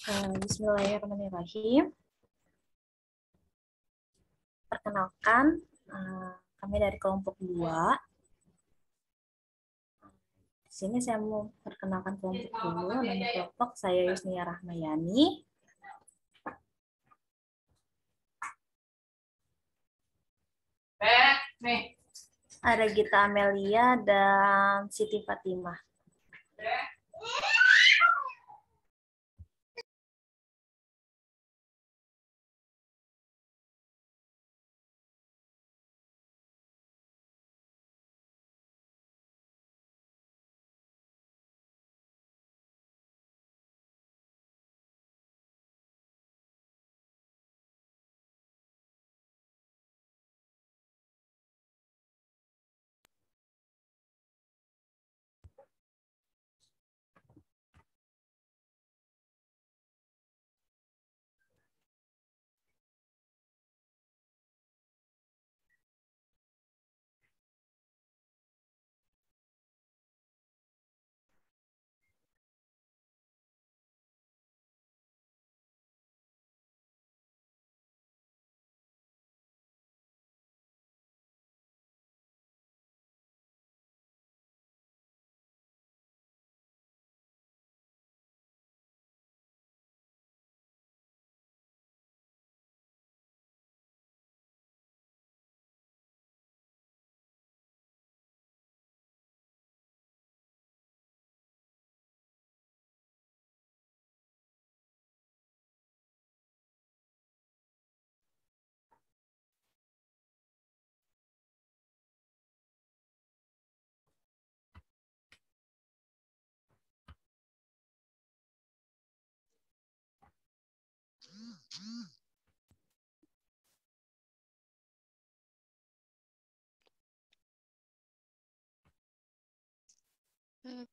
Bismillahirrahmanirrahim. Perkenalkan, kami dari kelompok 2. Di sini saya mau perkenalkan kelompok dulu. Nama kelompok saya Yusnia Rahmayani. Ada Gita Amelia dan Siti Fatimah.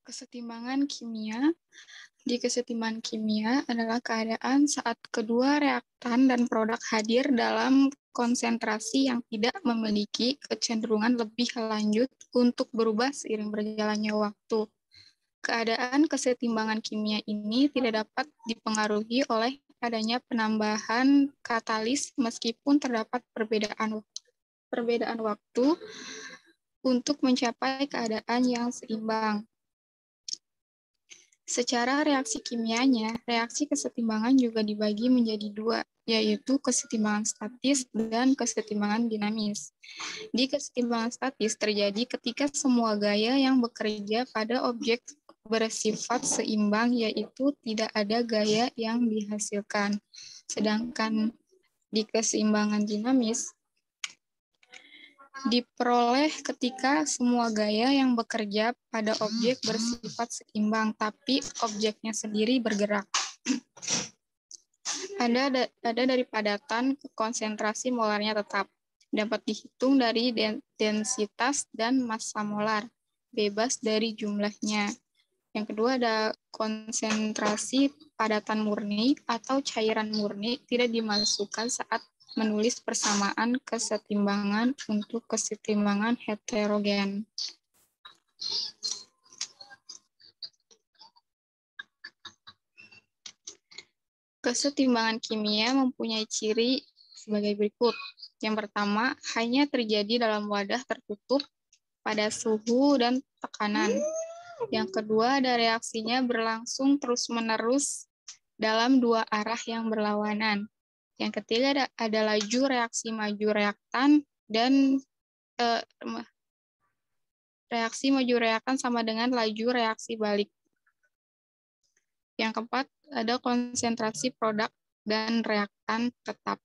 Kesetimbangan kimia. Di kesetimbangan kimia adalah keadaan saat kedua reaktan dan produk hadir dalam konsentrasi yang tidak memiliki kecenderungan lebih lanjut untuk berubah seiring berjalannya waktu. Keadaan kesetimbangan kimia ini tidak dapat dipengaruhi oleh adanya penambahan katalis meskipun terdapat perbedaan waktu untuk mencapai keadaan yang seimbang. Secara reaksi kimianya, reaksi kesetimbangan juga dibagi menjadi dua, yaitu kesetimbangan statis dan kesetimbangan dinamis. Di kesetimbangan statis terjadi ketika semua gaya yang bekerja pada objek bersifat seimbang, yaitu tidak ada gaya yang dihasilkan. Sedangkan di keseimbangan dinamis diperoleh ketika semua gaya yang bekerja pada objek bersifat seimbang, tapi objeknya sendiri bergerak. Ada dari padatan ke konsentrasi molarnya tetap. Dapat dihitung dari densitas dan massa molar, bebas dari jumlahnya. Yang kedua ada konsentrasi padatan murni atau cairan murni tidak dimasukkan saat menulis persamaan kesetimbangan untuk kesetimbangan heterogen. Kesetimbangan kimia mempunyai ciri sebagai berikut. Yang pertama, hanya terjadi dalam wadah tertutup pada suhu dan tekanan. Yang kedua, ada reaksinya berlangsung terus-menerus dalam dua arah yang berlawanan. Yang ketiga ada laju reaksi maju reaktan dan reaksi maju reaktan sama dengan laju reaksi balik. Yang keempat, ada konsentrasi produk dan reaktan tetap.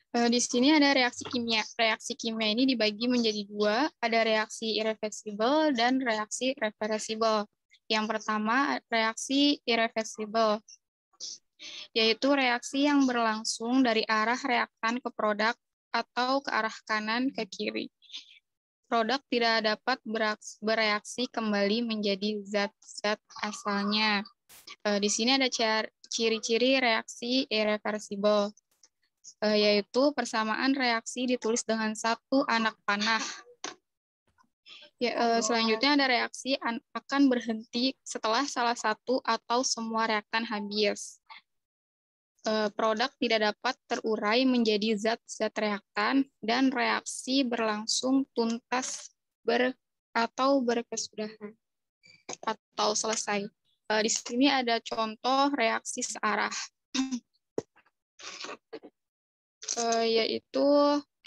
Di sini ada reaksi kimia. Reaksi kimia ini dibagi menjadi dua, ada reaksi irreversible dan reaksi reversible. Yang pertama, reaksi irreversible, yaitu reaksi yang berlangsung dari arah reaktan ke produk atau ke arah kanan ke kiri. Produk tidak dapat bereaksi kembali menjadi zat-zat asalnya. Di sini ada ciri-ciri reaksi irreversible, yaitu persamaan reaksi ditulis dengan satu anak panah. Selanjutnya ada reaksi akan berhenti setelah salah satu atau semua reaktan habis. Produk tidak dapat terurai menjadi zat-zat reaktan dan reaksi berlangsung tuntas atau berkesudahan atau selesai. Di sini ada contoh reaksi searah, yaitu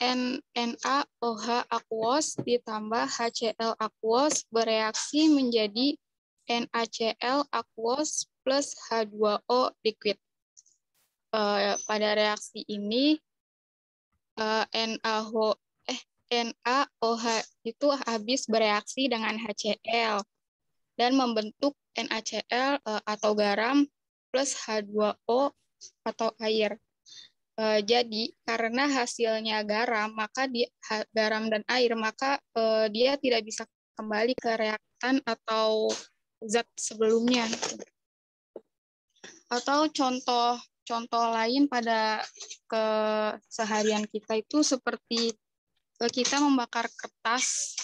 NaOH aquos ditambah HCl aquos bereaksi menjadi NaCl aquos plus H2O liquid. Pada reaksi ini NaOH itu habis bereaksi dengan HCl dan membentuk NaCl atau garam plus H2O atau air. Jadi karena hasilnya garam, maka garam dan air, maka dia tidak bisa kembali ke reaktan atau zat sebelumnya. Atau contoh lain pada keseharian kita itu seperti kita membakar kertas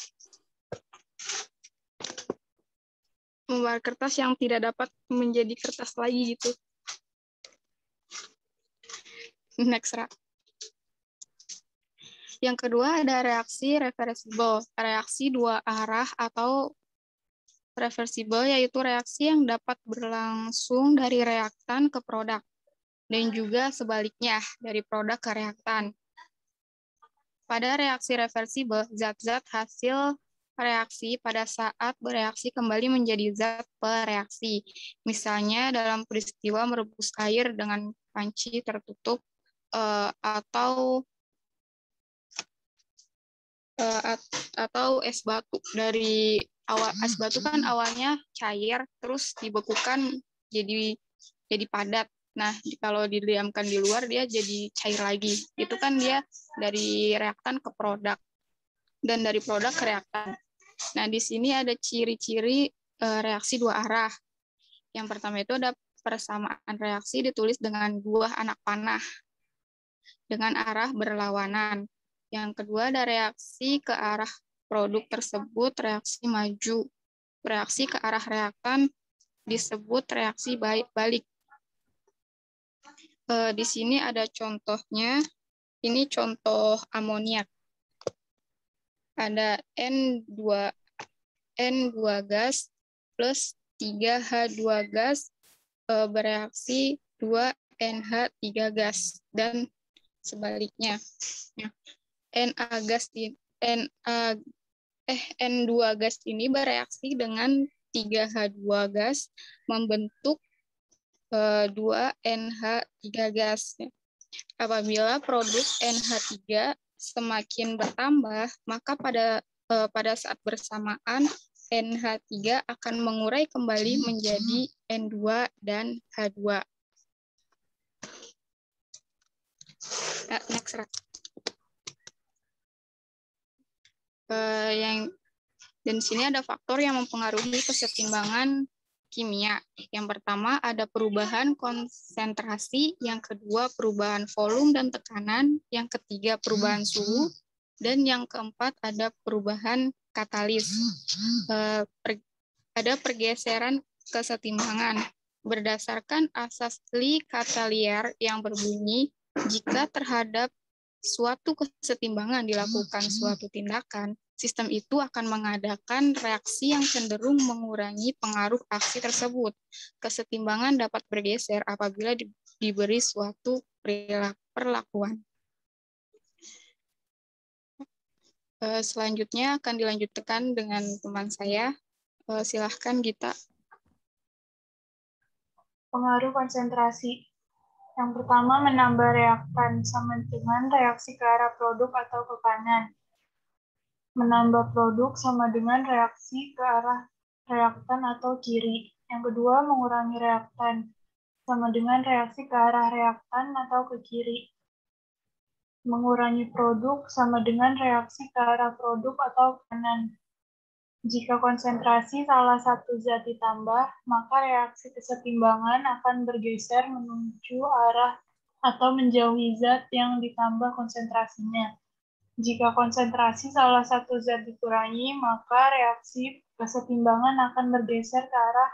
yang tidak dapat menjadi kertas lagi gitu. Next. Yang kedua ada reaksi reversible, reaksi dua arah atau reversible, yaitu reaksi yang dapat berlangsung dari reaktan ke produk dan juga sebaliknya dari produk ke reaktan. Pada reaksi reversible, zat-zat hasil reaksi pada saat bereaksi kembali menjadi zat pereaksi. Misalnya dalam peristiwa merebus air dengan panci tertutup atau es batu. Dari awal es batu kan awalnya cair, terus dibekukan jadi padat. Nah, kalau didiamkan di luar dia jadi cair lagi. Itu kan dia dari reaktan ke produk dan dari produk ke reaktan. Nah, di sini ada ciri-ciri reaksi dua arah. Yang pertama itu ada persamaan reaksi ditulis dengan buah anak panah dengan arah berlawanan. Yang kedua ada reaksi ke arah produk tersebut, reaksi maju. Reaksi ke arah reaktan disebut reaksi balik. Di sini ada contohnya. Ini contoh amoniak. Ada N2 gas plus 3H2 gas bereaksi 2NH3 gas dan sebaliknya. N2 gas ini bereaksi dengan 3H2 gas membentuk 2NH3 gas. Apabila produk NH3 semakin bertambah, maka pada saat bersamaan NH3 akan mengurai kembali menjadi N2 dan H2. Next. Dan sini ada faktor yang mempengaruhi kesetimbangan kimia. Yang pertama ada perubahan konsentrasi, yang kedua perubahan volume dan tekanan, yang ketiga perubahan suhu, dan yang keempat ada perubahan katalis. Ada pergeseran kesetimbangan. Berdasarkan asas Lee Catalier yang berbunyi, jika terhadap suatu kesetimbangan dilakukan suatu tindakan, Sistem itu akan mengadakan reaksi yang cenderung mengurangi pengaruh aksi tersebut. Kesetimbangan dapat bergeser apabila diberi suatu perlakuan. Selanjutnya akan dilanjutkan dengan teman saya. Silahkan Gita. Pengaruh konsentrasi. Yang pertama, menambah reaktan sama dengan reaksi ke arah produk atau ke kanan. Menambah produk sama dengan reaksi ke arah reaktan atau kiri. Yang kedua, mengurangi reaktan sama dengan reaksi ke arah reaktan atau ke kiri. Mengurangi produk sama dengan reaksi ke arah produk atau kanan. Jika konsentrasi salah satu zat ditambah, maka reaksi kesetimbangan akan bergeser menuju arah atau menjauhi zat yang ditambah konsentrasinya. Jika konsentrasi salah satu zat dikurangi, maka reaksi kesetimbangan akan bergeser ke arah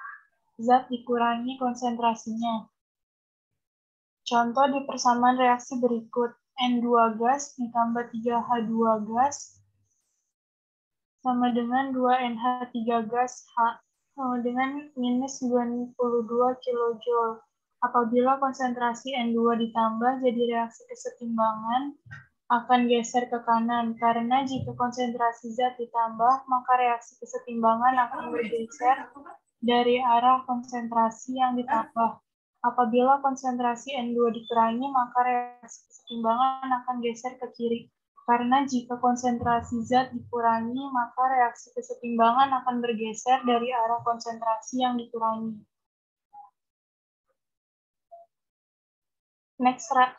zat dikurangi konsentrasinya. Contoh di persamaan reaksi berikut. N2 gas ditambah 3H2 gas sama dengan 2NH3 gas H sama dengan minus 92 kJ. Apabila konsentrasi N2 ditambah, jadi reaksi kesetimbangan akan geser ke kanan, karena jika konsentrasi zat ditambah, maka reaksi kesetimbangan akan bergeser dari arah konsentrasi yang ditambah. Apabila konsentrasi N2 dikurangi, maka reaksi kesetimbangan akan geser ke kiri. Karena jika konsentrasi zat dikurangi, maka reaksi kesetimbangan akan bergeser dari arah konsentrasi yang dikurangi. Next, Ra.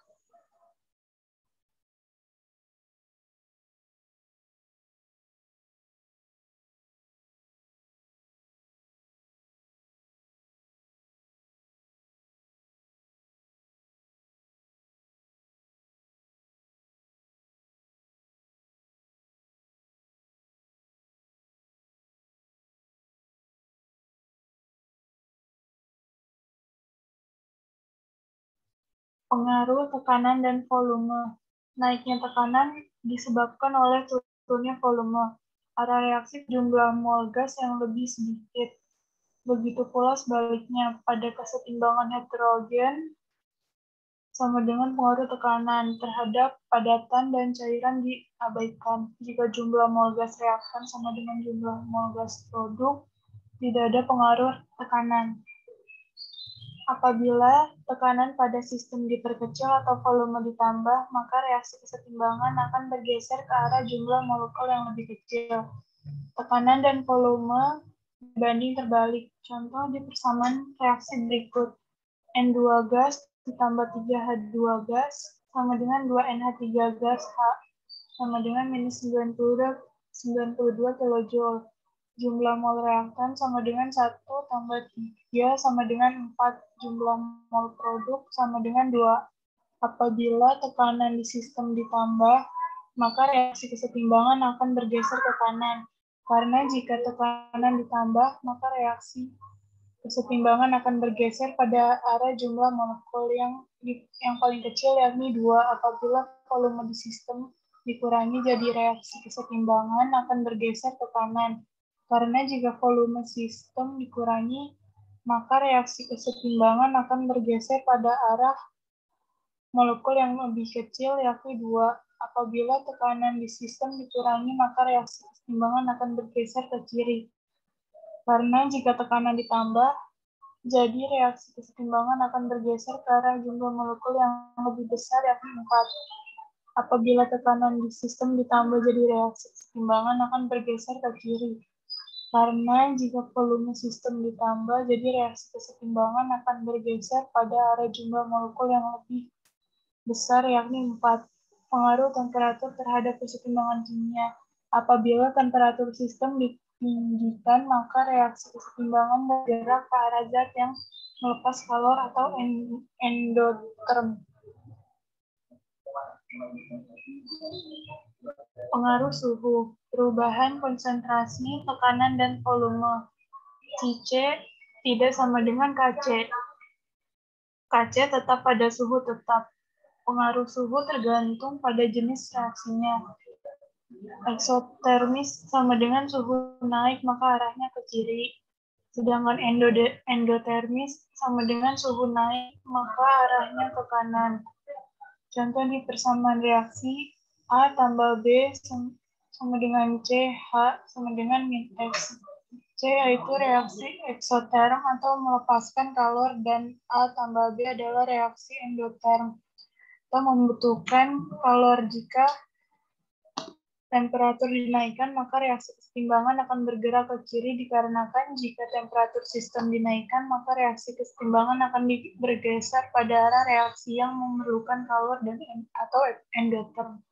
Pengaruh tekanan dan volume. Naiknya tekanan disebabkan oleh turunnya volume. Arah reaksi jumlah mol gas yang lebih sedikit. Begitu pula sebaliknya, pada kesetimbangan heterogen sama dengan pengaruh tekanan terhadap padatan dan cairan diabaikan. Jika jumlah mol gas reaktan sama dengan jumlah mol gas produk, tidak ada pengaruh tekanan. Apabila tekanan pada sistem diperkecil atau volume ditambah, maka reaksi kesetimbangan akan bergeser ke arah jumlah molekul yang lebih kecil. Tekanan dan volume berbanding terbalik. Contoh di persamaan reaksi berikut. N2 gas ditambah 3H2 gas sama dengan 2NH3 gas H sama dengan minus 92 kJ. Jumlah mol reaktan sama dengan 1 tambah 3 sama dengan 4. Jumlah mol produk sama dengan 2. Apabila tekanan di sistem ditambah, maka reaksi kesetimbangan akan bergeser ke kanan. Karena jika tekanan ditambah, maka reaksi kesetimbangan akan bergeser pada arah jumlah molekul yang paling kecil, yakni 2. Apabila volume di sistem dikurangi, jadi reaksi kesetimbangan akan bergeser ke kanan. Karena jika volume sistem dikurangi, maka reaksi kesetimbangan akan bergeser pada arah molekul yang lebih kecil, yakni 2. Apabila tekanan di sistem dikurangi, maka reaksi kesetimbangan akan bergeser ke kiri. Karena jika tekanan ditambah, jadi reaksi kesetimbangan akan bergeser ke arah jumlah molekul yang lebih besar, yakni 4. Apabila tekanan di sistem ditambah, jadi reaksi kesetimbangan akan bergeser ke kiri. Karena jika volume sistem ditambah, jadi reaksi kesetimbangan akan bergeser pada arah jumlah molekul yang lebih besar, yakni 4. Pengaruh temperatur terhadap kesetimbangan kimia. Apabila temperatur sistem ditinggikan, maka reaksi kesetimbangan bergerak ke arah zat yang melepas kalor atau endoterm. Pengaruh suhu, perubahan konsentrasi, tekanan, dan volume. Qc tidak sama dengan Kc. Kc tetap pada suhu tetap. Pengaruh suhu tergantung pada jenis reaksinya. Eksotermis sama dengan suhu naik, maka arahnya ke kiri. Sedangkan endotermis sama dengan suhu naik, maka arahnya ke kanan. Contoh di persamaan reaksi A tambah B sama dengan C, H sama dengan min X. C yaitu reaksi eksoterm atau melepaskan kalor, dan A tambah B adalah reaksi endoterm atau membutuhkan kalor. Jika temperatur dinaikkan, maka reaksi kesetimbangan akan bergerak ke kiri, dikarenakan jika temperatur sistem dinaikkan, maka reaksi kesetimbangan akan bergeser pada arah reaksi yang memerlukan kalor dan atau endoterm.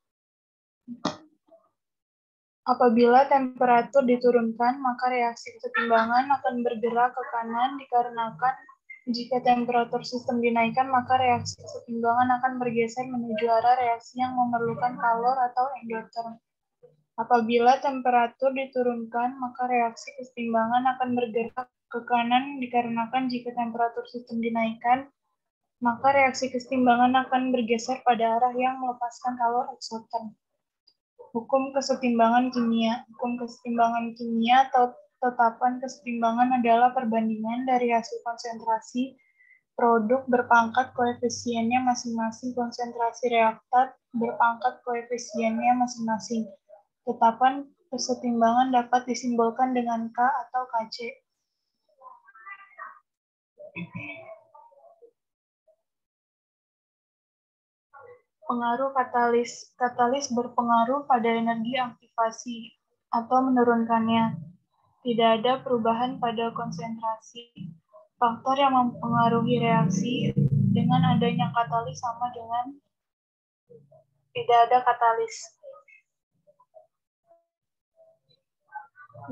Apabila temperatur diturunkan, maka reaksi kesetimbangan akan bergerak ke kanan, dikarenakan jika temperatur sistem dinaikkan, maka reaksi kesetimbangan akan bergeser menuju arah reaksi yang memerlukan kalor atau endoterm. Apabila temperatur diturunkan, maka reaksi kesetimbangan akan bergerak ke kanan, dikarenakan jika temperatur sistem dinaikkan, maka reaksi kesetimbangan akan bergeser pada arah yang melepaskan kalor eksoterm. Hukum kesetimbangan kimia. Hukum kesetimbangan kimia atau tetapan kesetimbangan adalah perbandingan dari hasil konsentrasi produk berpangkat koefisiennya masing-masing konsentrasi reaktan berpangkat koefisiennya masing-masing. Tetapan kesetimbangan dapat disimbolkan dengan K atau KC. Pengaruh katalis. Katalis berpengaruh pada energi aktivasi atau menurunkannya. Tidak ada perubahan pada konsentrasi. Faktor yang mempengaruhi reaksi dengan adanya katalis sama dengan tidak ada katalis.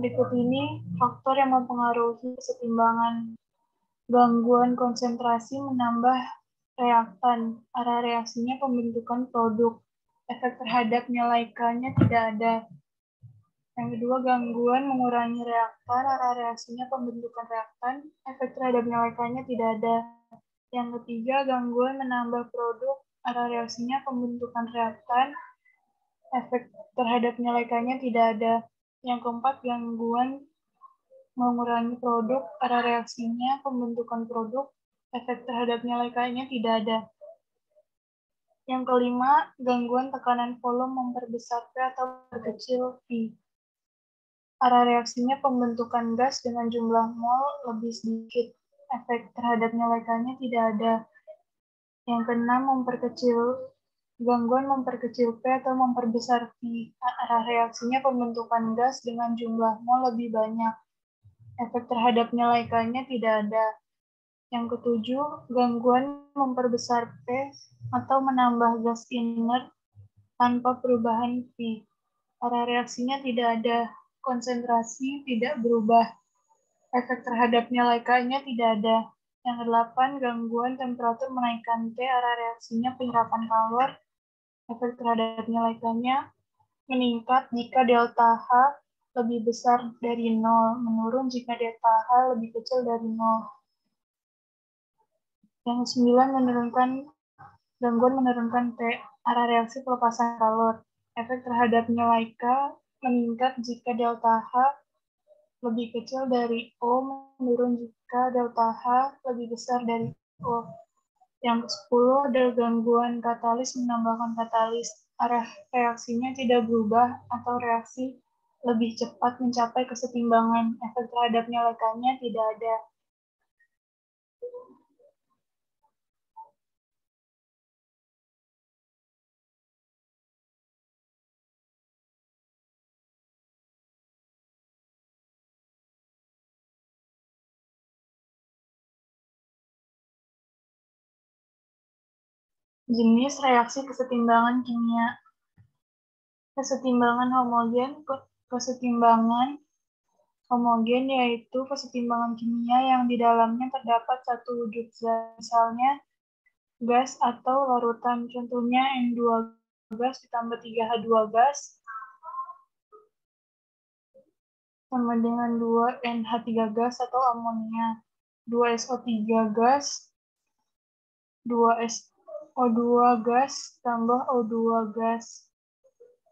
Berikut ini faktor yang mempengaruhi kesetimbangan. Gangguan konsentrasi menambah reaktan. Arah reaksinya pembentukan produk. Efek terhadap nilai K-nya tidak ada. Yang kedua, gangguan mengurangi reaktan. Arah reaksinya pembentukan reaktan. Efek terhadap nilai K-nya tidak ada. Yang ketiga, gangguan menambah produk. Arah reaksinya pembentukan reaktan. Efek terhadap nilai K-nya tidak ada. Yang keempat, gangguan mengurangi produk, arah reaksinya pembentukan produk, efek terhadap nilai K-nya tidak ada. Yang kelima, gangguan tekanan volume memperbesar P atau memperkecil V. Arah reaksinya pembentukan gas dengan jumlah mol lebih sedikit, efek terhadap nilai K-nya tidak ada. Yang keenam, gangguan memperkecil P atau memperbesar V. Arah reaksinya pembentukan gas dengan jumlah mol lebih banyak. Efek terhadap nilai K-nya tidak ada. Yang ketujuh, gangguan memperbesar P atau menambah gas inert tanpa perubahan V. Arah reaksinya tidak ada. Konsentrasi tidak berubah. Efek terhadap nilai K-nya tidak ada. Yang kedelapan, gangguan temperatur menaikkan T, arah reaksinya penyerapan kalor. Efek terhadap nilai K-nya meningkat jika delta H lebih besar dari 0, menurun jika delta H lebih kecil dari 0. Yang 9, gangguan menurunkan T, arah reaksi pelepasan kalor. Efek terhadap nilai K meningkat jika delta H lebih kecil dari O, menurun jika delta H lebih besar dari O. Yang ke-10 ada gangguan katalis menambahkan katalis. Arah reaksinya tidak berubah atau reaksi lebih cepat mencapai kesetimbangan. Efek terhadap nilai K-nya tidak ada. Jenis reaksi kesetimbangan kimia. Kesetimbangan homogen yaitu kesetimbangan kimia yang di dalamnya terdapat satu wujud zat, misalnya gas atau larutan. Contohnya N2 gas ditambah 3H2 gas sama dengan 2NH3 gas atau amonia. 2SO3 gas, 2SO2 gas tambah O2 gas.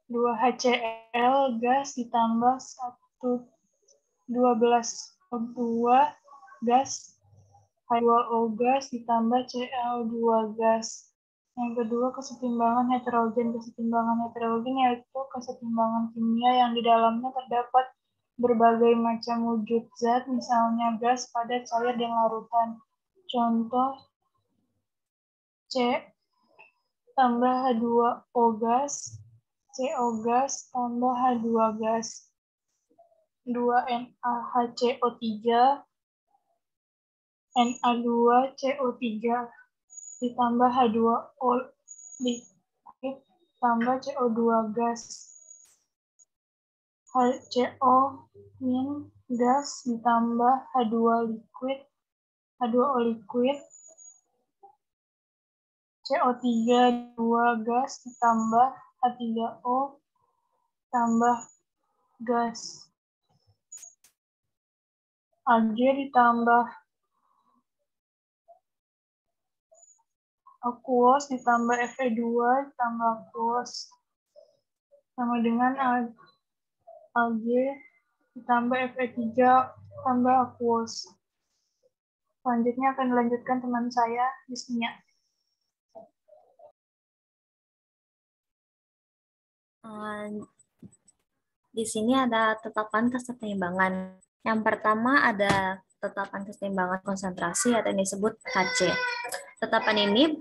2 HCl gas ditambah 12O2 gas, H2O gas ditambah Cl2 gas. Yang kedua, kesetimbangan heterogen. Kesetimbangan heterogen yaitu kesetimbangan kimia yang di dalamnya terdapat berbagai macam wujud zat, misalnya gas, padat, cair, dan larutan. Contoh, C tambah H2O gas, CO gas tambah H2 gas, 2NaHCO3, Na2CO3 ditambah H2O liquid tambah CO2 gas, HCO min gas ditambah H2O liquid, CO3 2 gas ditambah H3O tambah gas, Ag ditambah aquos ditambah Fe2 ditambah aquos sama dengan Ag ditambah Fe3 tambah aquos. Selanjutnya akan dilanjutkan teman saya, Yusnia. Di sini ada tetapan kesetimbangan. Yang pertama ada tetapan kesetimbangan konsentrasi atau yang disebut KC. Tetapan ini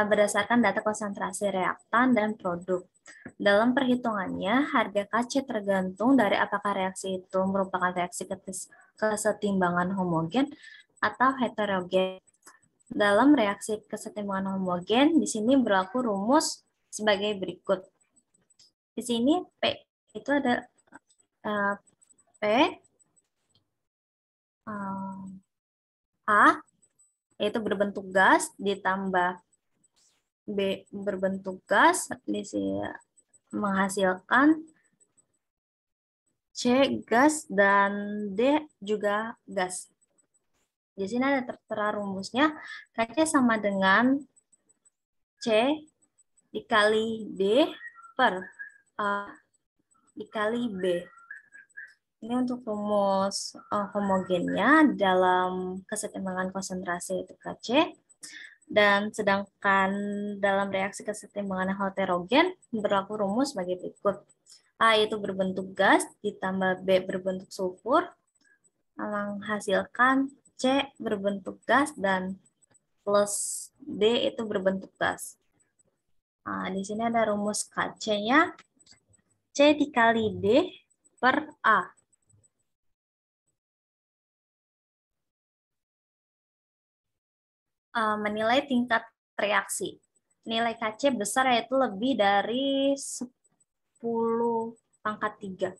berdasarkan data konsentrasi reaktan dan produk. Dalam perhitungannya, harga KC tergantung dari apakah reaksi itu merupakan reaksi kesetimbangan homogen atau heterogen. Dalam reaksi kesetimbangan homogen, di sini berlaku rumus sebagai berikut. Di sini P itu ada P A yaitu berbentuk gas ditambah B berbentuk gas di sini menghasilkan C gas dan D juga gas. Di sini ada tertera rumusnya, KC sama dengan C dikali D per A dikali B. Ini untuk rumus homogennya dalam kesetimbangan konsentrasi itu KC. Dan sedangkan dalam reaksi kesetimbangan heterogen berlaku rumus sebagai berikut. A itu berbentuk gas ditambah B berbentuk sulfur menghasilkan C berbentuk gas dan plus D itu berbentuk gas. Nah, di sini ada rumus KC-nya C dikali D per A. Menilai tingkat reaksi. Nilai KC besar yaitu lebih dari 10 pangkat 3.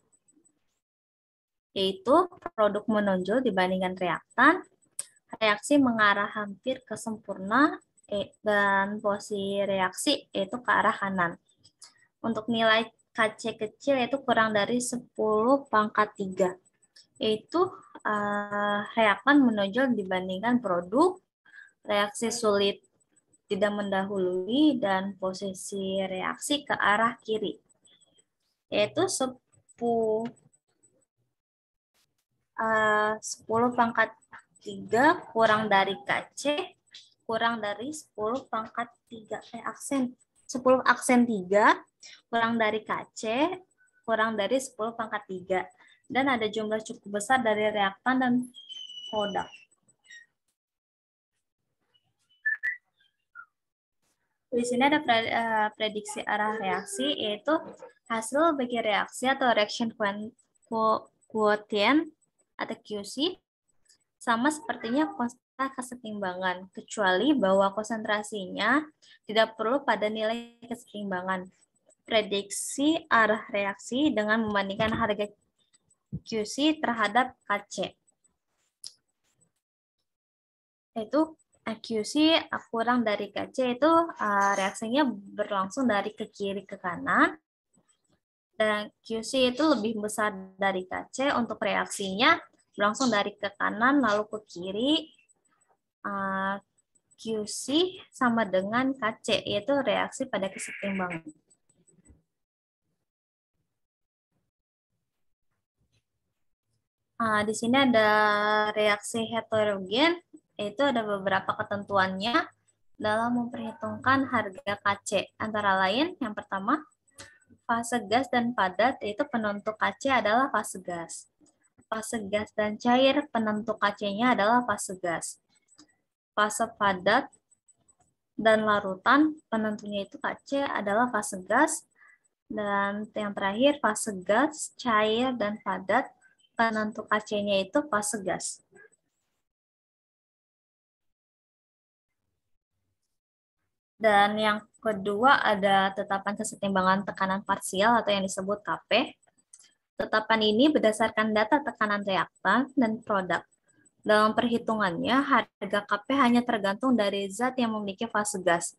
Yaitu produk menonjol dibandingkan reaktan, reaksi mengarah hampir ke sempurna, dan posisi reaksi yaitu ke arah kanan. Untuk nilai KC kecil yaitu kurang dari 10 pangkat 3. Yaitu reaktan menonjol dibandingkan produk, reaksi sulit tidak mendahului, dan posisi reaksi ke arah kiri. Yaitu 10 pangkat 3 kurang dari KC kurang dari 10 pangkat 3 10 aksen 3 kurang dari KC kurang dari 10 pangkat 3, dan ada jumlah cukup besar dari reaktan dan produk. Di sini ada prediksi arah reaksi, yaitu hasil bagi reaksi atau reaction quotient atau QC sama sepertinya konstanta kesetimbangan, kecuali bahwa konsentrasinya tidak perlu pada nilai kesetimbangan. Prediksi arah reaksi dengan membandingkan harga QC terhadap KC. Yaitu QC kurang dari KC itu reaksinya berlangsung dari ke kiri ke kanan, dan QC itu lebih besar dari KC untuk reaksinya berlangsung dari ke kanan lalu ke kiri. QC sama dengan KC, yaitu reaksi pada kesetimbangan. Di sini ada reaksi heterogen, yaitu ada beberapa ketentuannya dalam memperhitungkan harga Kc. Antara lain, yang pertama, fase gas dan padat, yaitu penentu Kc adalah fase gas. Fase gas dan cair, penentu Kc-nya adalah fase gas. Fase padat dan larutan, penentunya itu Kc adalah fase gas. Dan yang terakhir, fase gas, cair, dan padat, penentu Kc-nya itu fase gas. Dan yang kedua ada tetapan kesetimbangan tekanan parsial atau yang disebut Kp. Tetapan ini berdasarkan data tekanan reaktan dan produk. Dalam perhitungannya, harga Kp hanya tergantung dari zat yang memiliki fase gas,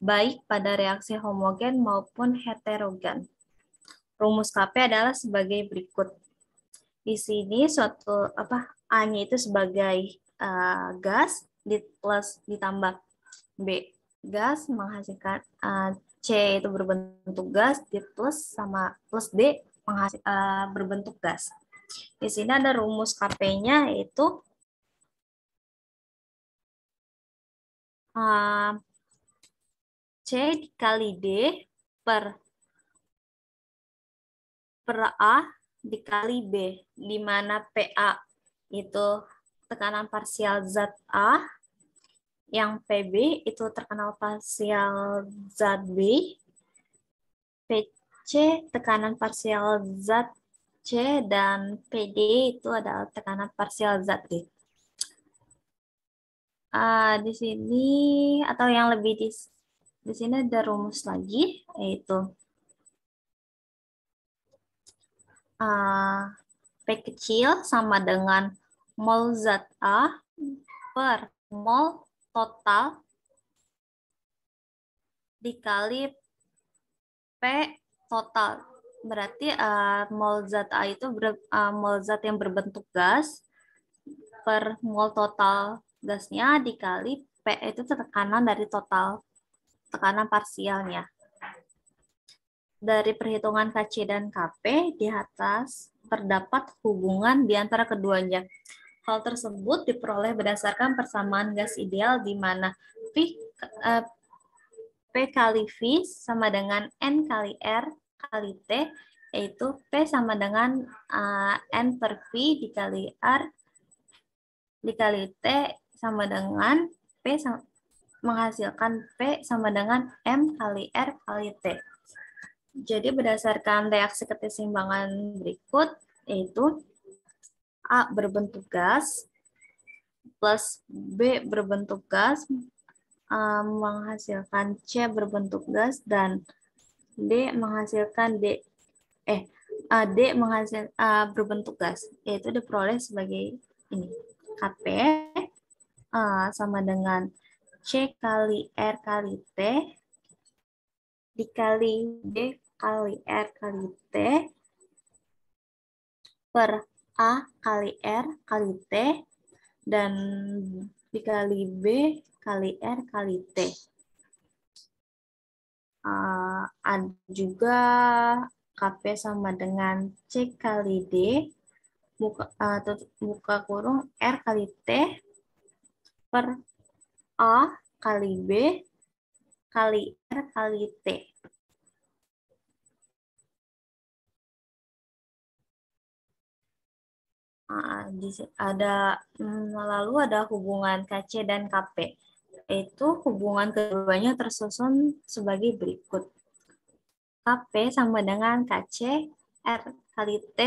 baik pada reaksi homogen maupun heterogen. Rumus Kp adalah sebagai berikut. Di sini A-nya itu sebagai gas plus ditambah B gas menghasilkan C itu berbentuk gas, D plus sama plus D berbentuk gas. Di sini ada rumus Kp-nya yaitu C dikali D per A dikali B, di mana PA itu tekanan parsial zat A, yang PB itu tekanan parsial zat B, PC tekanan parsial zat C, dan PD itu adalah tekanan parsial zat D. Di sini atau yang lebih di sini ada rumus lagi, yaitu P kecil sama dengan mol zat A per mol total dikali P total. Berarti mol zat A itu mol zat yang berbentuk gas per mol total gasnya dikali P itu tekanan dari total tekanan parsialnya. Dari perhitungan Kc dan Kp di atas terdapat hubungan di antara keduanya. Hal tersebut diperoleh berdasarkan persamaan gas ideal di mana P kali V sama dengan N kali R kali T, yaitu P sama dengan N per V dikali R dikali T sama dengan P menghasilkan P sama dengan M kali R kali T. Jadi berdasarkan reaksi kesetimbangan berikut, yaitu A berbentuk gas plus B berbentuk gas menghasilkan C berbentuk gas dan D menghasilkan berbentuk gas, yaitu diperoleh sebagai ini. Kp sama dengan C kali R kali T dikali D kali R kali T per A kali R kali T dan dikali B kali R kali T. Ada juga Kp sama dengan C kali D buka kurung R kali T per A kali B kali R kali T. Lalu ada hubungan Kc dan Kp. Itu hubungan keduanya tersusun sebagai berikut. Kp sama dengan Kc R kali T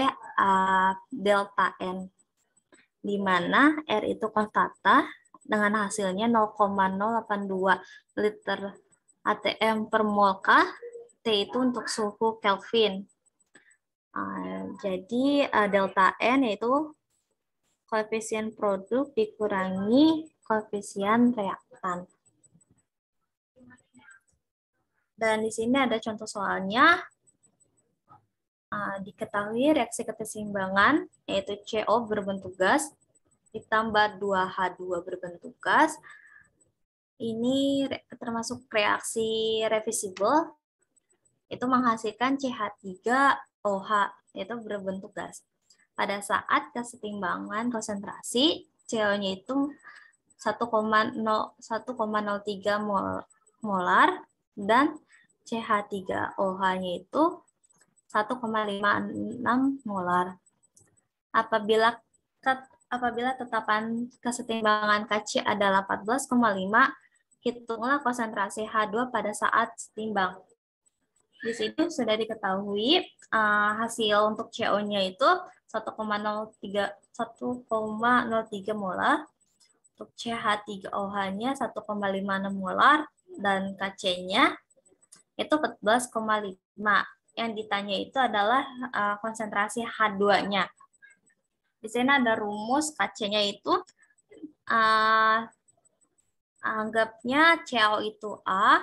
delta N, di mana R itu konstanta dengan hasilnya 0,082 liter ATM per mol K, T itu untuk suhu Kelvin. Jadi delta N yaitu koefisien produk dikurangi koefisien reaktan. Dan di sini ada contoh soalnya. Diketahui reaksi keseimbangan yaitu CO berbentuk gas ditambah 2H2 berbentuk gas. Ini termasuk reaksi reversible, itu menghasilkan CH3OH, yaitu berbentuk gas. pada saat kesetimbangan konsentrasi CO-nya itu 1,03 molar dan CH3OH-nya itu 1,56 molar. Apabila tetapan kesetimbangan Kc adalah 14,5, hitunglah konsentrasi H2 pada saat setimbang. Di situ sudah diketahui hasil untuk CO-nya itu 1,03 molar, untuk CH3OH-nya 1,56 molar, dan Kc-nya itu 14,5. Yang ditanya itu adalah konsentrasi H2-nya. Di sini ada rumus Kc-nya itu anggapnya CO itu A,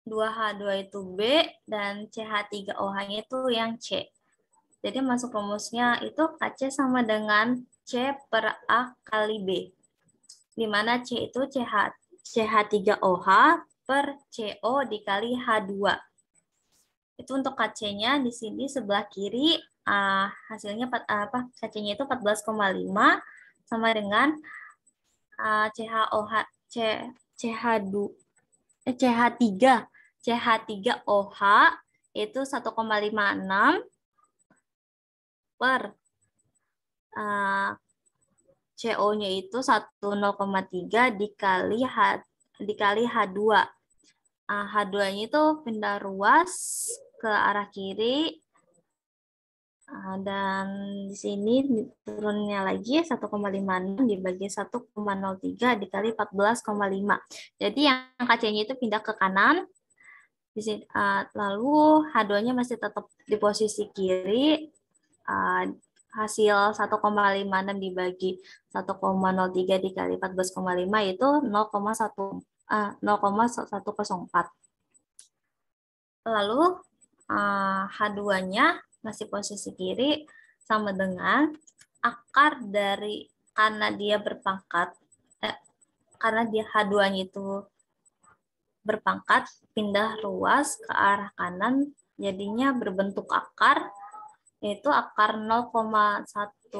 2H2 itu B, dan CH3OH-nya itu yang C. Jadi masuk rumusnya itu Kc sama dengan C per A kali B. Di mana C itu CH3OH per CO dikali H2. Itu untuk Kc-nya di sini sebelah kiri hasilnya Kc-nya itu 14,5 sama dengan CH3OH itu 1,56 per CO-nya itu 0,3 dikali H2. H2-nya itu pindah ruas ke arah kiri. Dan di sini turunnya lagi 1,56 dibagi 1,03 dikali 14,5. Jadi yang Kc-nya itu pindah ke kanan. Lalu H2-nya masih tetap di posisi kiri. Hasil 1,56 dibagi 1,03 dikali 14,5 itu 0,104. Lalu H2-nya masih posisi kiri sama dengan akar dari karena dia berpangkat karena dia H2-nya itu berpangkat pindah ruas ke arah kanan jadinya berbentuk akar yaitu akar 0,104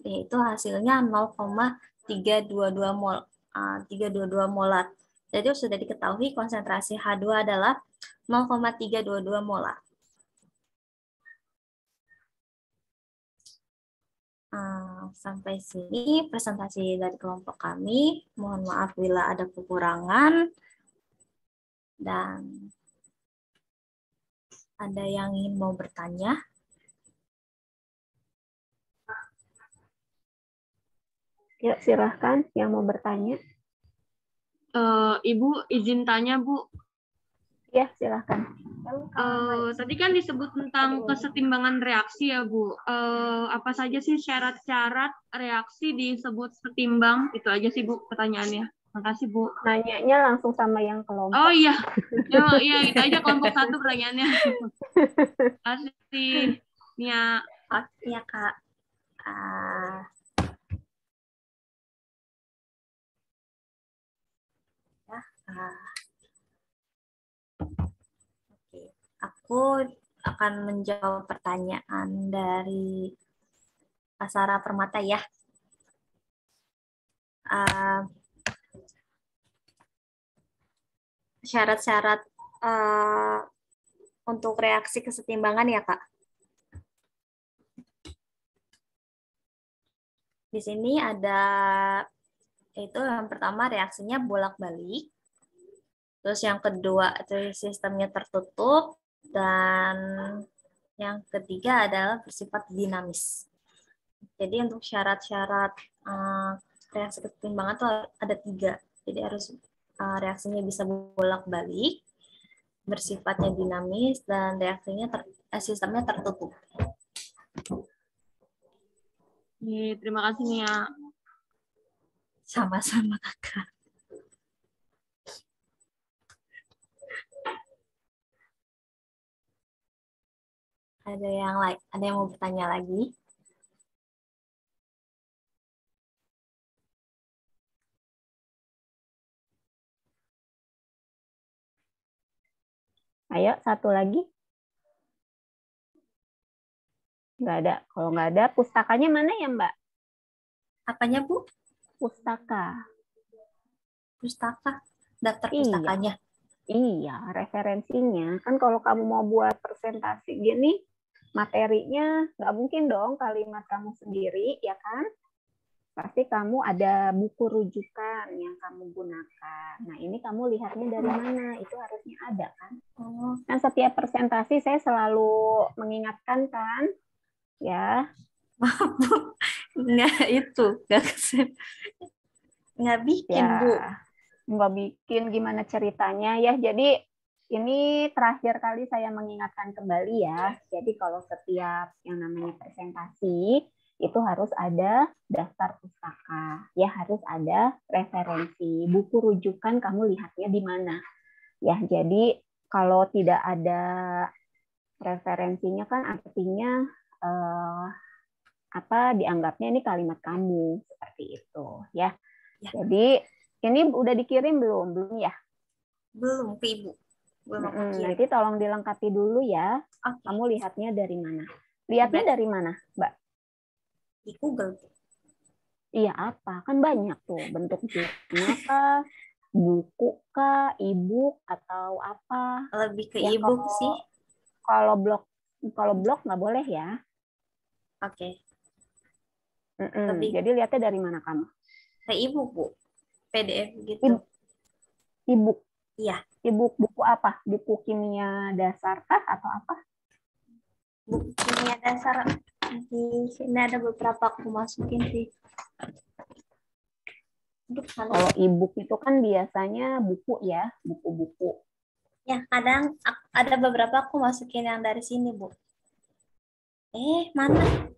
yaitu hasilnya 0,322 molar. Jadi sudah diketahui konsentrasi H2 adalah 0,322 molar. Sampai sini presentasi dari kelompok kami. Mohon maaf bila ada kekurangan. Dan ada yang ingin mau bertanya? Ya, silahkan yang mau bertanya. Ibu izin tanya, Bu. Ya, silahkan. Tadi kan disebut tentang kesetimbangan reaksi ya, Bu. Apa saja sih syarat-syarat reaksi disebut setimbang? Itu aja sih, Bu, pertanyaannya. Makasih, Bu. Nanyanya langsung sama yang kelompok. Oh iya, ya itu aja kelompok 1 pertanyaannya. Kasih, Nia. Ya, Kak. Oke. Aku akan menjawab pertanyaan dari Sarah Permata ya. Syarat-syarat untuk reaksi kesetimbangan ya, Kak. Di sini ada itu yang pertama reaksinya bolak-balik. Terus yang kedua itu sistemnya tertutup dan yang ketiga adalah bersifat dinamis. Jadi untuk syarat-syarat reaksi kesetimbangan itu ada 3. Jadi harus reaksinya bisa bolak-balik, bersifatnya dinamis, dan reaksinya sistemnya tertutup. Terima kasih, Nia. Sama-sama, Kakak. Ada yang lain? Ada yang mau bertanya lagi? Ayo, satu lagi. Nggak ada. Kalau nggak ada, pustakanya mana ya, Mbak? Apanya, Bu? Pustaka. Pustaka. Daftar Iya. pustakanya. Iya, referensinya. Kan kalau kamu mau buat presentasi gini, materinya nggak mungkin dong kalimat kamu sendiri, ya kan? Pasti kamu ada buku rujukan yang kamu gunakan. Nah, ini kamu lihatnya dari mana? Itu harusnya ada, kan? Oh, Kan setiap presentasi saya selalu mengingatkan, kan? Ya, nggak itu. Nggak bikin, ya. Bu. Nggak bikin gimana ceritanya ya. Jadi ini terakhir kali saya mengingatkan kembali ya. Jadi kalau setiap yang namanya presentasi itu harus ada daftar pustaka. Ya harus ada referensi. Buku rujukan kamu lihatnya di mana. Ya jadi kalau tidak ada referensinya kan artinya dianggapnya ini kalimat kamu seperti itu ya. Jadi ini udah dikirim belum? Belum ya? Belum ke Ibu. Belum aku kirim. Nanti tolong dilengkapi dulu ya. Oke. Kamu lihatnya dari mana? Lihatnya dari mana, Mbak? Di Google. Iya apa? Kan banyak tuh bentuk jurnal kah, buku kah, e-book atau apa? Lebih ke Ya, e-book sih. Kalau blog nggak boleh ya. Oke. Jadi lihatnya dari mana kamu? Ke e-book, Bu. PDF gitu. E-book. Iya. E-book buku apa? Buku kimia dasar kah atau apa? Buku kimia dasar. Di sini ada beberapa aku masukin sih. Kalau e-book itu kan biasanya buku ya, buku-buku. Ya, kadang ada beberapa aku masukin yang dari sini, Bu. Mana?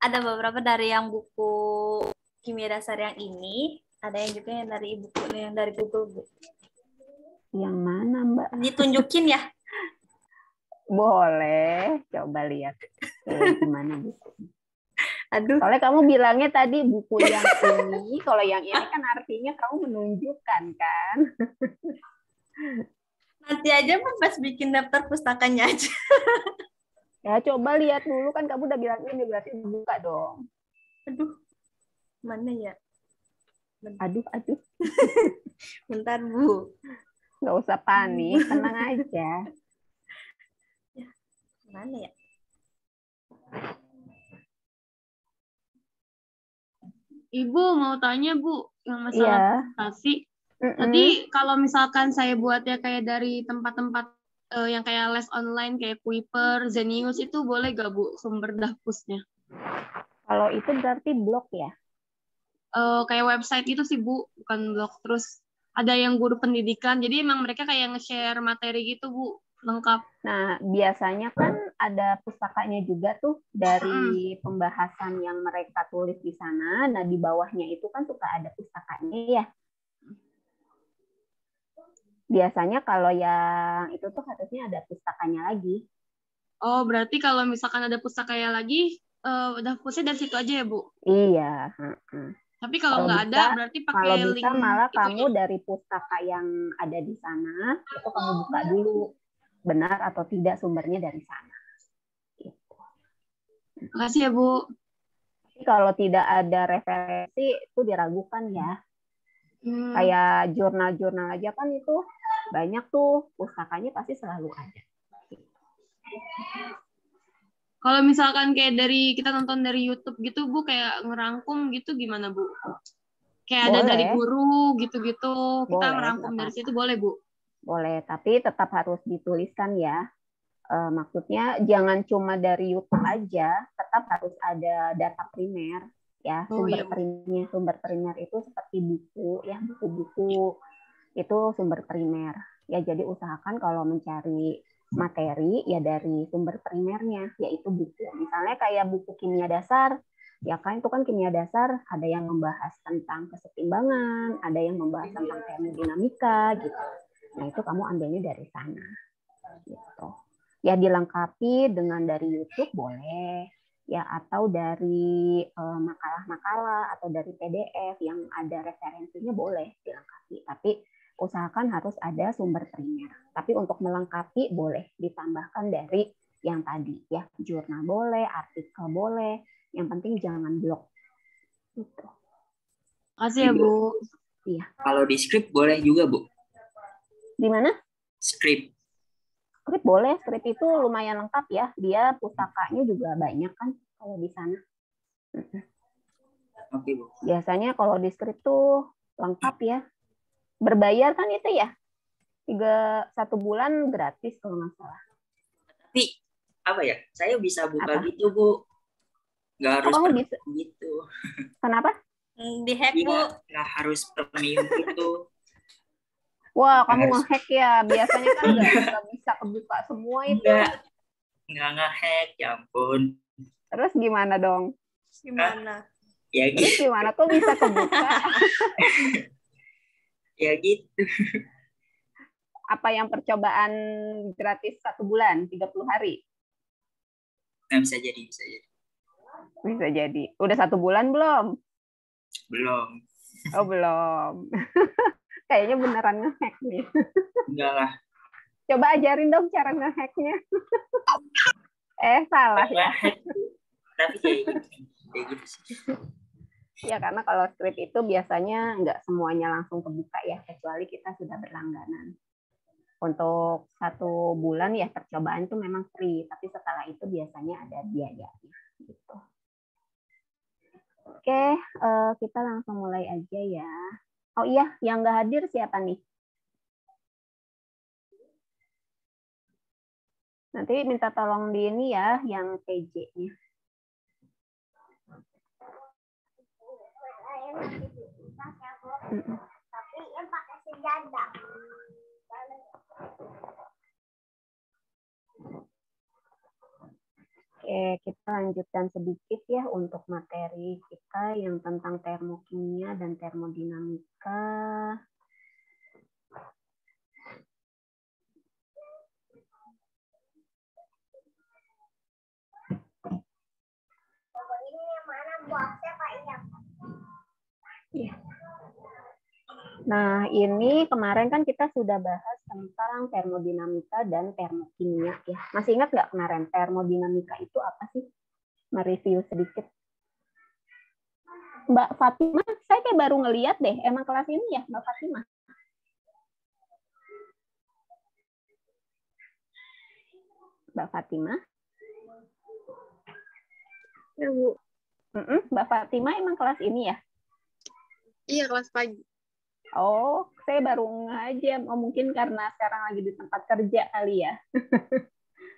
Ada beberapa dari yang buku kimia dasar yang ini, ada yang juga yang dari buku yang dari Google, Bu. Yang mana, Mbak? Ditunjukin ya? Boleh, coba lihat. Gimana buku? Aduh. Soalnya kamu bilangnya tadi buku yang ini, kalau yang ini kan artinya kamu menunjukkan, kan? Nanti aja pas bikin daftar pustakanya aja. Ya, coba lihat dulu, kan kamu udah bilang ini, berarti buka dong. Aduh, mana ya? Aduh. Bentar, Bu. Nggak usah panik, tenang aja. Ya, mana ya? Ibu mau tanya, Bu, yang masalah presentasi. Tadi kalau misalkan saya buatnya kayak dari tempat-tempat yang kayak les online, kayak Kuiper, Zenius, itu boleh gak, Bu, sumber dahpusnya? Kalau itu berarti blog ya? Kayak website itu sih, Bu, bukan blog. Terus ada yang guru pendidikan, jadi emang mereka kayak nge-share materi gitu, Bu, lengkap. Nah, biasanya kan ada pustakanya juga tuh dari pembahasan yang mereka tulis di sana. Nah, di bawahnya itu kan suka ada pustakanya ya. Biasanya kalau yang itu tuh harusnya ada pustakanya lagi. Oh, berarti kalau misalkan ada pustakanya lagi, dahpusnya dari situ aja ya, Bu? Iya. Tapi kalau nggak ada, berarti pakai link. Kalau bisa malah kamu dari pustaka yang ada di sana, itu kamu buka dulu. Benar atau tidak sumbernya dari sana. Gitu. Makasih ya, Bu. Tapi kalau tidak ada referensi, itu diragukan ya. Kayak jurnal-jurnal aja kan itu banyak tuh, pustakanya pasti selalu ada. Kalau misalkan kayak dari kita nonton dari YouTube gitu, Bu, kayak ngerangkum gitu gimana, Bu? Kayak ada dari guru gitu-gitu, kita ngerangkum dari situ boleh, Bu? Boleh, tapi tetap harus dituliskan ya. Maksudnya jangan cuma dari YouTube aja, tetap harus ada data primer ya. Sumber primer itu seperti buku ya, buku-buku itu sumber primer ya. Jadi usahakan kalau mencari materi ya dari sumber primernya, yaitu buku. Misalnya kayak buku kimia dasar, ya kan itu kan kimia dasar ada yang membahas tentang kesetimbangan, ada yang membahas tentang termodinamika gitu. Nah, itu kamu ambilnya dari sana. Gitu. Ya dilengkapi dengan dari YouTube boleh, ya atau dari makalah-makalah atau dari PDF yang ada referensinya boleh dilengkapi. Tapi usahakan harus ada sumber primer. Tapi untuk melengkapi boleh ditambahkan dari yang tadi ya, jurnal boleh, artikel boleh, yang penting jangan blog. Gitu. Makasih ya, Bu. Iya. Kalau di script boleh juga, Bu? Di mana? Script. Script boleh, script itu lumayan lengkap ya. Dia pustakanya juga banyak kan kalau di sana. Oke, Bu. Biasanya kalau di script tuh lengkap ya. Berbayar kan itu ya? 1 bulan gratis kalau nggak salah. Tapi apa ya? Saya bisa buka Apa? gitu, Bu. Nggak harus kamu bisa? gitu. Kenapa? Di-hack, Bu. Nggak harus premium gitu. Wah, kamu nge-hack ya. Biasanya kan nggak bisa kebuka semua itu. Nggak nge-hack, ya ampun. Terus gimana dong? Gimana? Ya gitu. Terus gimana? Kok bisa kebuka? Ya gitu. Apa yang percobaan gratis 1 bulan, 30 hari? Nah, bisa jadi. Bisa jadi. Udah 1 bulan belum? Belum. Oh, belum. Kayaknya beneran nge-hack nih. Enggak lah. Coba ajarin dong cara nge-hacknya. Salah ya. Tapi kayak gitu sih. Ya, karena kalau script itu biasanya nggak semuanya langsung kebuka ya, kecuali kita sudah berlangganan. Untuk 1 bulan ya percobaan itu memang free, tapi setelah itu biasanya ada biayanya. Gitu. Oke, kita langsung mulai aja ya. Oh iya, yang nggak hadir siapa nih? Nanti minta tolong di ini ya, yang PJ-nya. Tapi yang pakai sejadah. Oke, kita lanjutkan sedikit ya untuk materi kita yang tentang termokimia dan termodinamika. Ini yang mana boxnya Pak Iam? Ya. Nah, ini kemarin kan kita sudah bahas tentang termodinamika dan termokimia ya. Masih ingat nggak kemarin termodinamika itu apa sih? Mereview sedikit. Mbak Fatima, saya kayak baru ngeliat deh. Emang kelas ini ya, Mbak Fatima? Mbak Fatima? Ya, Bu. Mbak Fatima emang kelas ini ya? Iya, kelas pagi. Oh, saya baru ngajar. Oh, mungkin karena sekarang lagi di tempat kerja kali ya.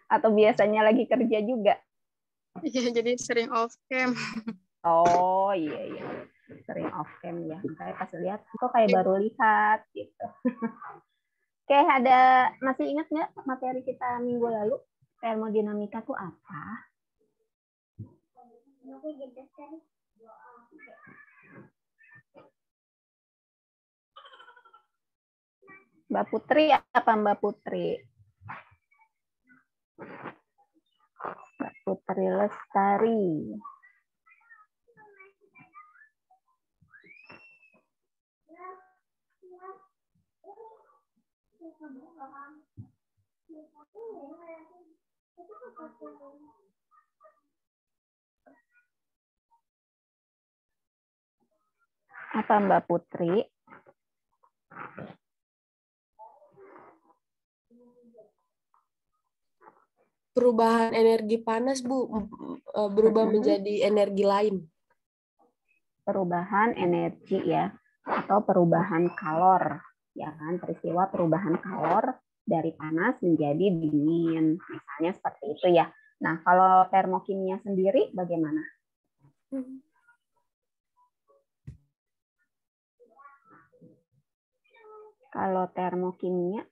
Atau biasanya lagi kerja juga. Iya, jadi sering off cam. Oh, iya. Sering off cam ya. Makanya pas lihat, kok kayak baru lihat gitu. Oke, masih ingat nggak materi kita minggu lalu? Termodinamika itu apa? Mbak Putri apa Mbak Putri? Mbak Putri Lestari. Apa Mbak Putri? Perubahan energi panas, Bu, berubah menjadi energi lain. Perubahan energi ya, atau perubahan kalor, ya kan? Peristiwa perubahan kalor dari panas menjadi dingin, misalnya seperti itu ya. Nah, kalau termokimia sendiri bagaimana? Kalau termokimia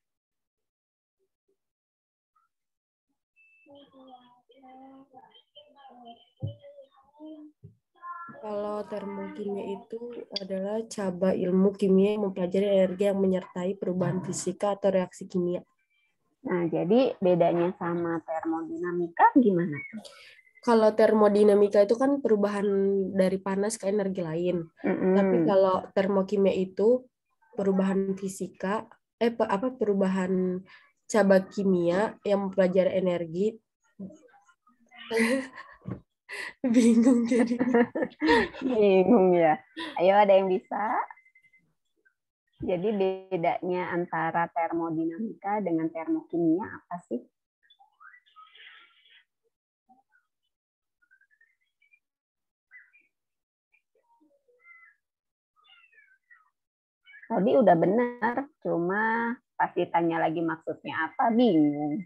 Kalau termokimia itu adalah cabang ilmu kimia yang mempelajari energi yang menyertai perubahan fisika atau reaksi kimia. Nah, jadi bedanya sama termodinamika gimana? Kalau termodinamika itu kan perubahan dari panas ke energi lain. Tapi kalau termokimia itu perubahan fisika, perubahan cabang kimia yang mempelajari energi. Bingung jadi. Bingung ya. Ayo, ada yang bisa? Jadi bedanya antara termodinamika dengan termokimia apa sih? Tadi udah benar, cuma pasti tanya lagi maksudnya apa, bingung.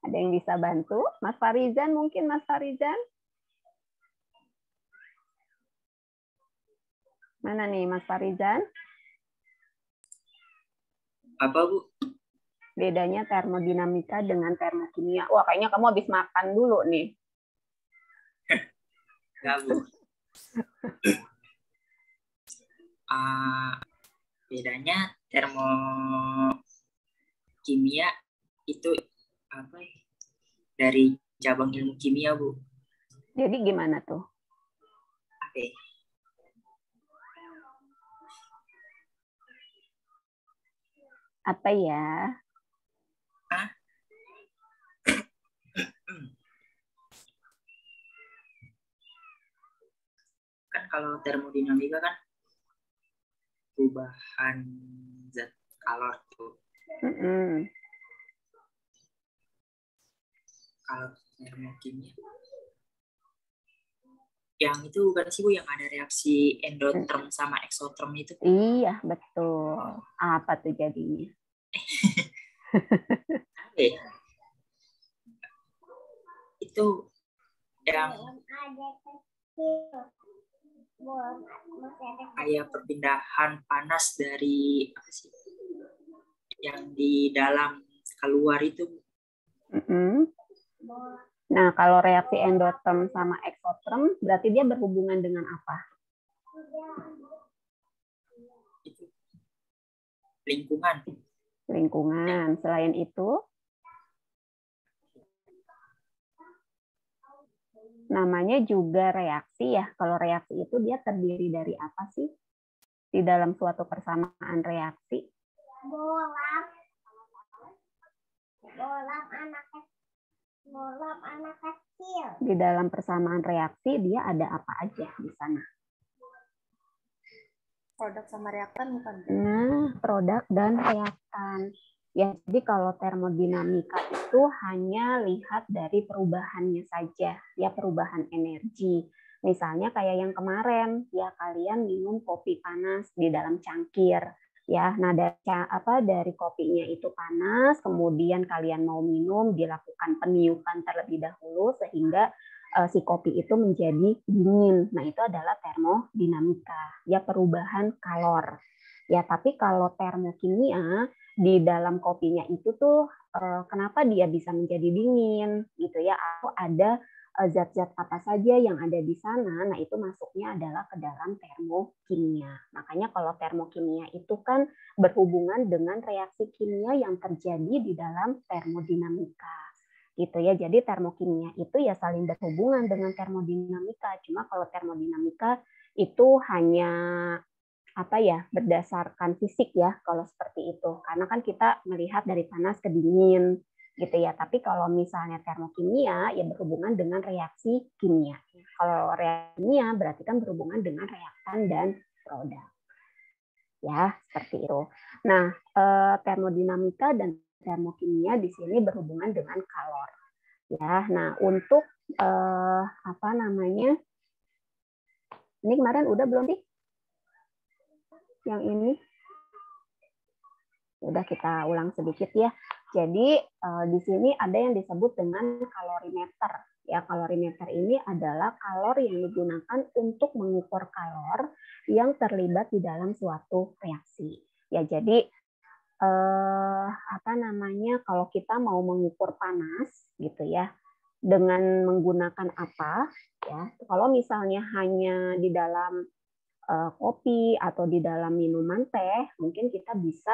Ada yang bisa bantu? Mas Farizan mungkin, Mas Farizan? Mana nih Mas Farizan? Apa, Bu? Bedanya termodinamika dengan termokimia. Wah, kayaknya kamu habis makan dulu nih. Enggak, Bu. Bedanya termokimia itu apa ya? Dari cabang ilmu kimia, Bu. Jadi gimana tuh? Oke. Apa ya? Kan kalau termodinamika kan perubahan zat kalor tuh. Kalau termokimia yang itu bukan sih, Bu, yang ada reaksi endoterm sama eksoterm itu? Iya, betul. Apa tuh jadinya? Itu yang kayak perpindahan panas dari apa sih? Yang di dalam keluar itu. Nah, kalau reaksi endoterm sama eksoterm, berarti dia berhubungan dengan apa? Lingkungan. Lingkungan. Selain itu, namanya juga reaksi ya. Kalau reaksi itu dia terdiri dari apa sih? Di dalam suatu persamaan reaksi. Bolam anak kecil. Di dalam persamaan reaksi dia ada apa aja di sana? Produk sama reaktan bukan? Nah, produk dan reaktan. Ya, jadi kalau termodinamika itu hanya lihat dari perubahannya saja, ya perubahan energi. Misalnya kayak yang kemarin, ya kalian minum kopi panas di dalam cangkir. Ya, nah dari kopinya itu panas, kemudian kalian mau minum, dilakukan peniupan terlebih dahulu sehingga si kopi itu menjadi dingin. Nah, itu adalah termodinamika, ya perubahan kalor. Ya, tapi kalau termokimia di dalam kopinya itu tuh kenapa dia bisa menjadi dingin gitu ya? Atau ada zat-zat apa saja yang ada di sana? Nah, itu masuknya adalah ke dalam termokimia. Makanya kalau termokimia itu kan berhubungan dengan reaksi kimia yang terjadi di dalam termodinamika. Gitu ya. Jadi termokimia itu ya saling berhubungan dengan termodinamika. Cuma kalau termodinamika itu hanya berdasarkan fisik ya kalau seperti itu. Karena kan kita melihat dari panas ke dingin gitu ya. Tapi kalau misalnya termokimia ya berhubungan dengan reaksi kimia. Kalau reaksi kimia berarti kan berhubungan dengan reaktan dan produk. Ya, seperti itu. Nah, termodinamika dan termokimia di sini berhubungan dengan kalor. Ya, nah untuk ini kemarin udah belum sih? Yang ini udah, kita ulang sedikit ya. Jadi di sini ada yang disebut dengan kalorimeter. Ya, kalorimeter ini adalah kalor yang digunakan untuk mengukur kalor yang terlibat di dalam suatu reaksi. Ya, jadi kalau kita mau mengukur panas gitu ya, dengan menggunakan apa? Ya, kalau misalnya hanya di dalam kopi atau di dalam minuman teh, mungkin kita bisa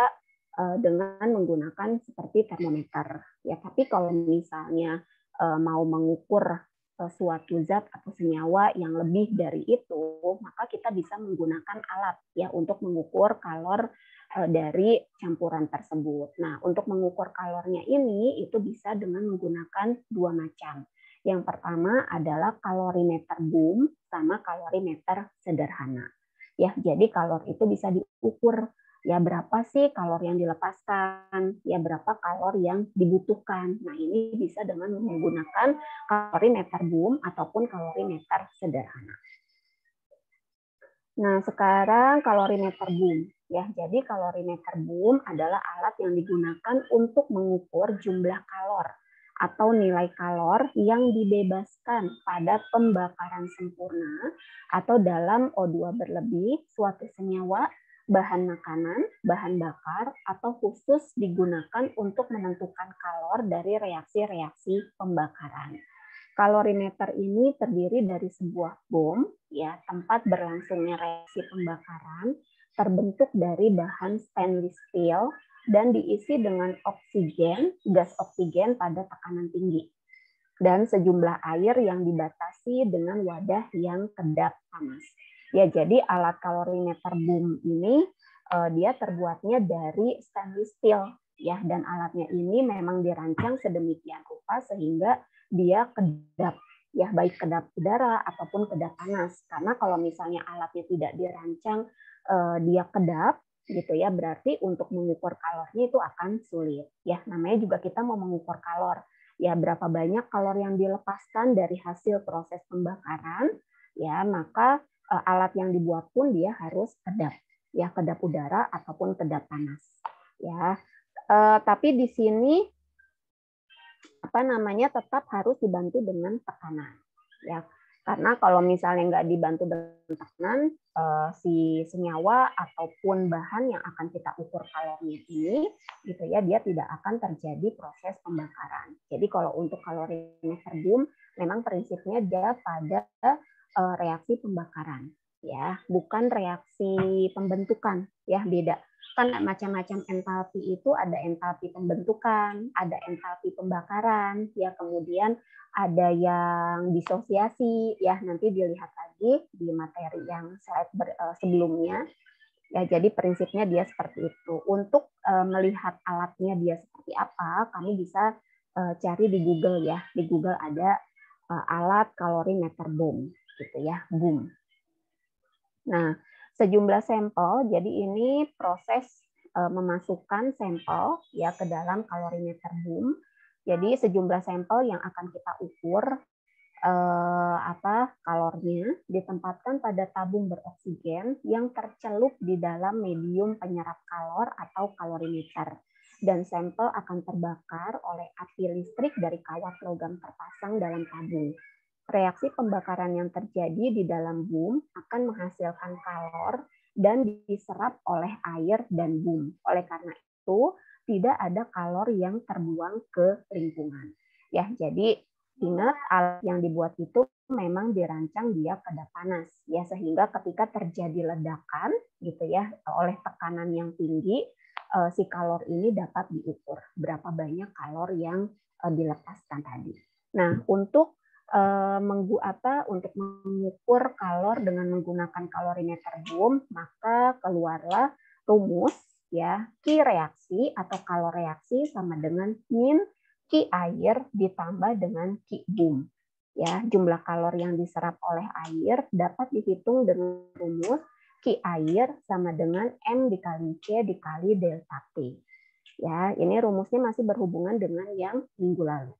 dengan menggunakan seperti termometer. Ya, tapi kalau misalnya mau mengukur suatu zat atau senyawa yang lebih dari itu, maka kita bisa menggunakan alat ya untuk mengukur kalor dari campuran tersebut. Nah, untuk mengukur kalornya ini itu bisa dengan menggunakan dua macam. Yang pertama adalah kalorimeter boom sama kalorimeter sederhana. Ya, jadi kalor itu bisa diukur. Ya, berapa sih kalor yang dilepaskan? Ya, berapa kalor yang dibutuhkan? Nah, ini bisa dengan menggunakan kalorimeter boom ataupun kalorimeter sederhana. Nah, sekarang kalorimeter boom. Ya, jadi kalorimeter boom adalah alat yang digunakan untuk mengukur jumlah kalor atau nilai kalor yang dibebaskan pada pembakaran sempurna atau dalam O2 berlebih suatu senyawa, bahan makanan, bahan bakar, atau khusus digunakan untuk menentukan kalor dari reaksi-reaksi pembakaran. Kalorimeter ini terdiri dari sebuah bom, ya, tempat berlangsungnya reaksi pembakaran, terbentuk dari bahan stainless steel dan diisi dengan oksigen, gas oksigen pada tekanan tinggi, dan sejumlah air yang dibatasi dengan wadah yang kedap panas. Ya, jadi alat kalorimeter boom ini dia terbuatnya dari stainless steel, ya, dan alatnya ini memang dirancang sedemikian rupa sehingga dia kedap, ya, baik kedap udara ataupun kedap panas. Karena kalau misalnya alatnya tidak dirancang dia kedap, gitu ya, berarti untuk mengukur kalornya itu akan sulit. Ya, namanya juga kita mau mengukur kalor. Ya, berapa banyak kalor yang dilepaskan dari hasil proses pembakaran, ya, maka alat yang dibuat pun dia harus kedap, ya, kedap udara ataupun kedap panas, ya. Tapi di sini tetap harus dibantu dengan tekanan, ya, karena kalau misalnya nggak dibantu dengan tekanan, si senyawa ataupun bahan yang akan kita ukur kalornya ini, gitu ya, dia tidak akan terjadi proses pembakaran. Jadi kalau untuk kalorimeter boom, memang prinsipnya dia pada reaksi pembakaran, ya, bukan reaksi pembentukan, ya, beda. Kan macam-macam entalpi itu ada entalpi pembentukan, ada entalpi pembakaran, ya, kemudian ada yang disosiasi, ya, nanti dilihat lagi di materi yang slide sebelumnya. Ya, jadi prinsipnya dia seperti itu. Untuk melihat alatnya dia seperti apa, kami bisa cari di Google, ya. Di Google ada alat kalorimeter boom, gitu ya, boom. Nah, sejumlah sampel, jadi ini proses memasukkan sampel, ya, ke dalam kalorimeter boom. Jadi sejumlah sampel yang akan kita ukur kalornya ditempatkan pada tabung beroksigen yang tercelup di dalam medium penyerap kalor atau kalorimeter, dan sampel akan terbakar oleh api listrik dari kawat logam terpasang dalam tabung. Reaksi pembakaran yang terjadi di dalam boom akan menghasilkan kalor dan diserap oleh air dan boom. Oleh karena itu, tidak ada kalor yang terbuang ke lingkungan. Ya, jadi ingat, alat yang dibuat itu memang dirancang dia kedap panas, ya, sehingga ketika terjadi ledakan, gitu ya, oleh tekanan yang tinggi, si kalor ini dapat diukur berapa banyak kalor yang dilepaskan tadi. Nah, untuk mengukur kalor dengan menggunakan kalorimeter boom, maka keluarlah rumus, ya, Q reaksi atau kalor reaksi sama dengan min Q air ditambah dengan Q boom. Ya, jumlah kalor yang diserap oleh air dapat dihitung dengan rumus Q air sama dengan M dikali C dikali delta T. Ya, ini rumusnya masih berhubungan dengan yang minggu lalu.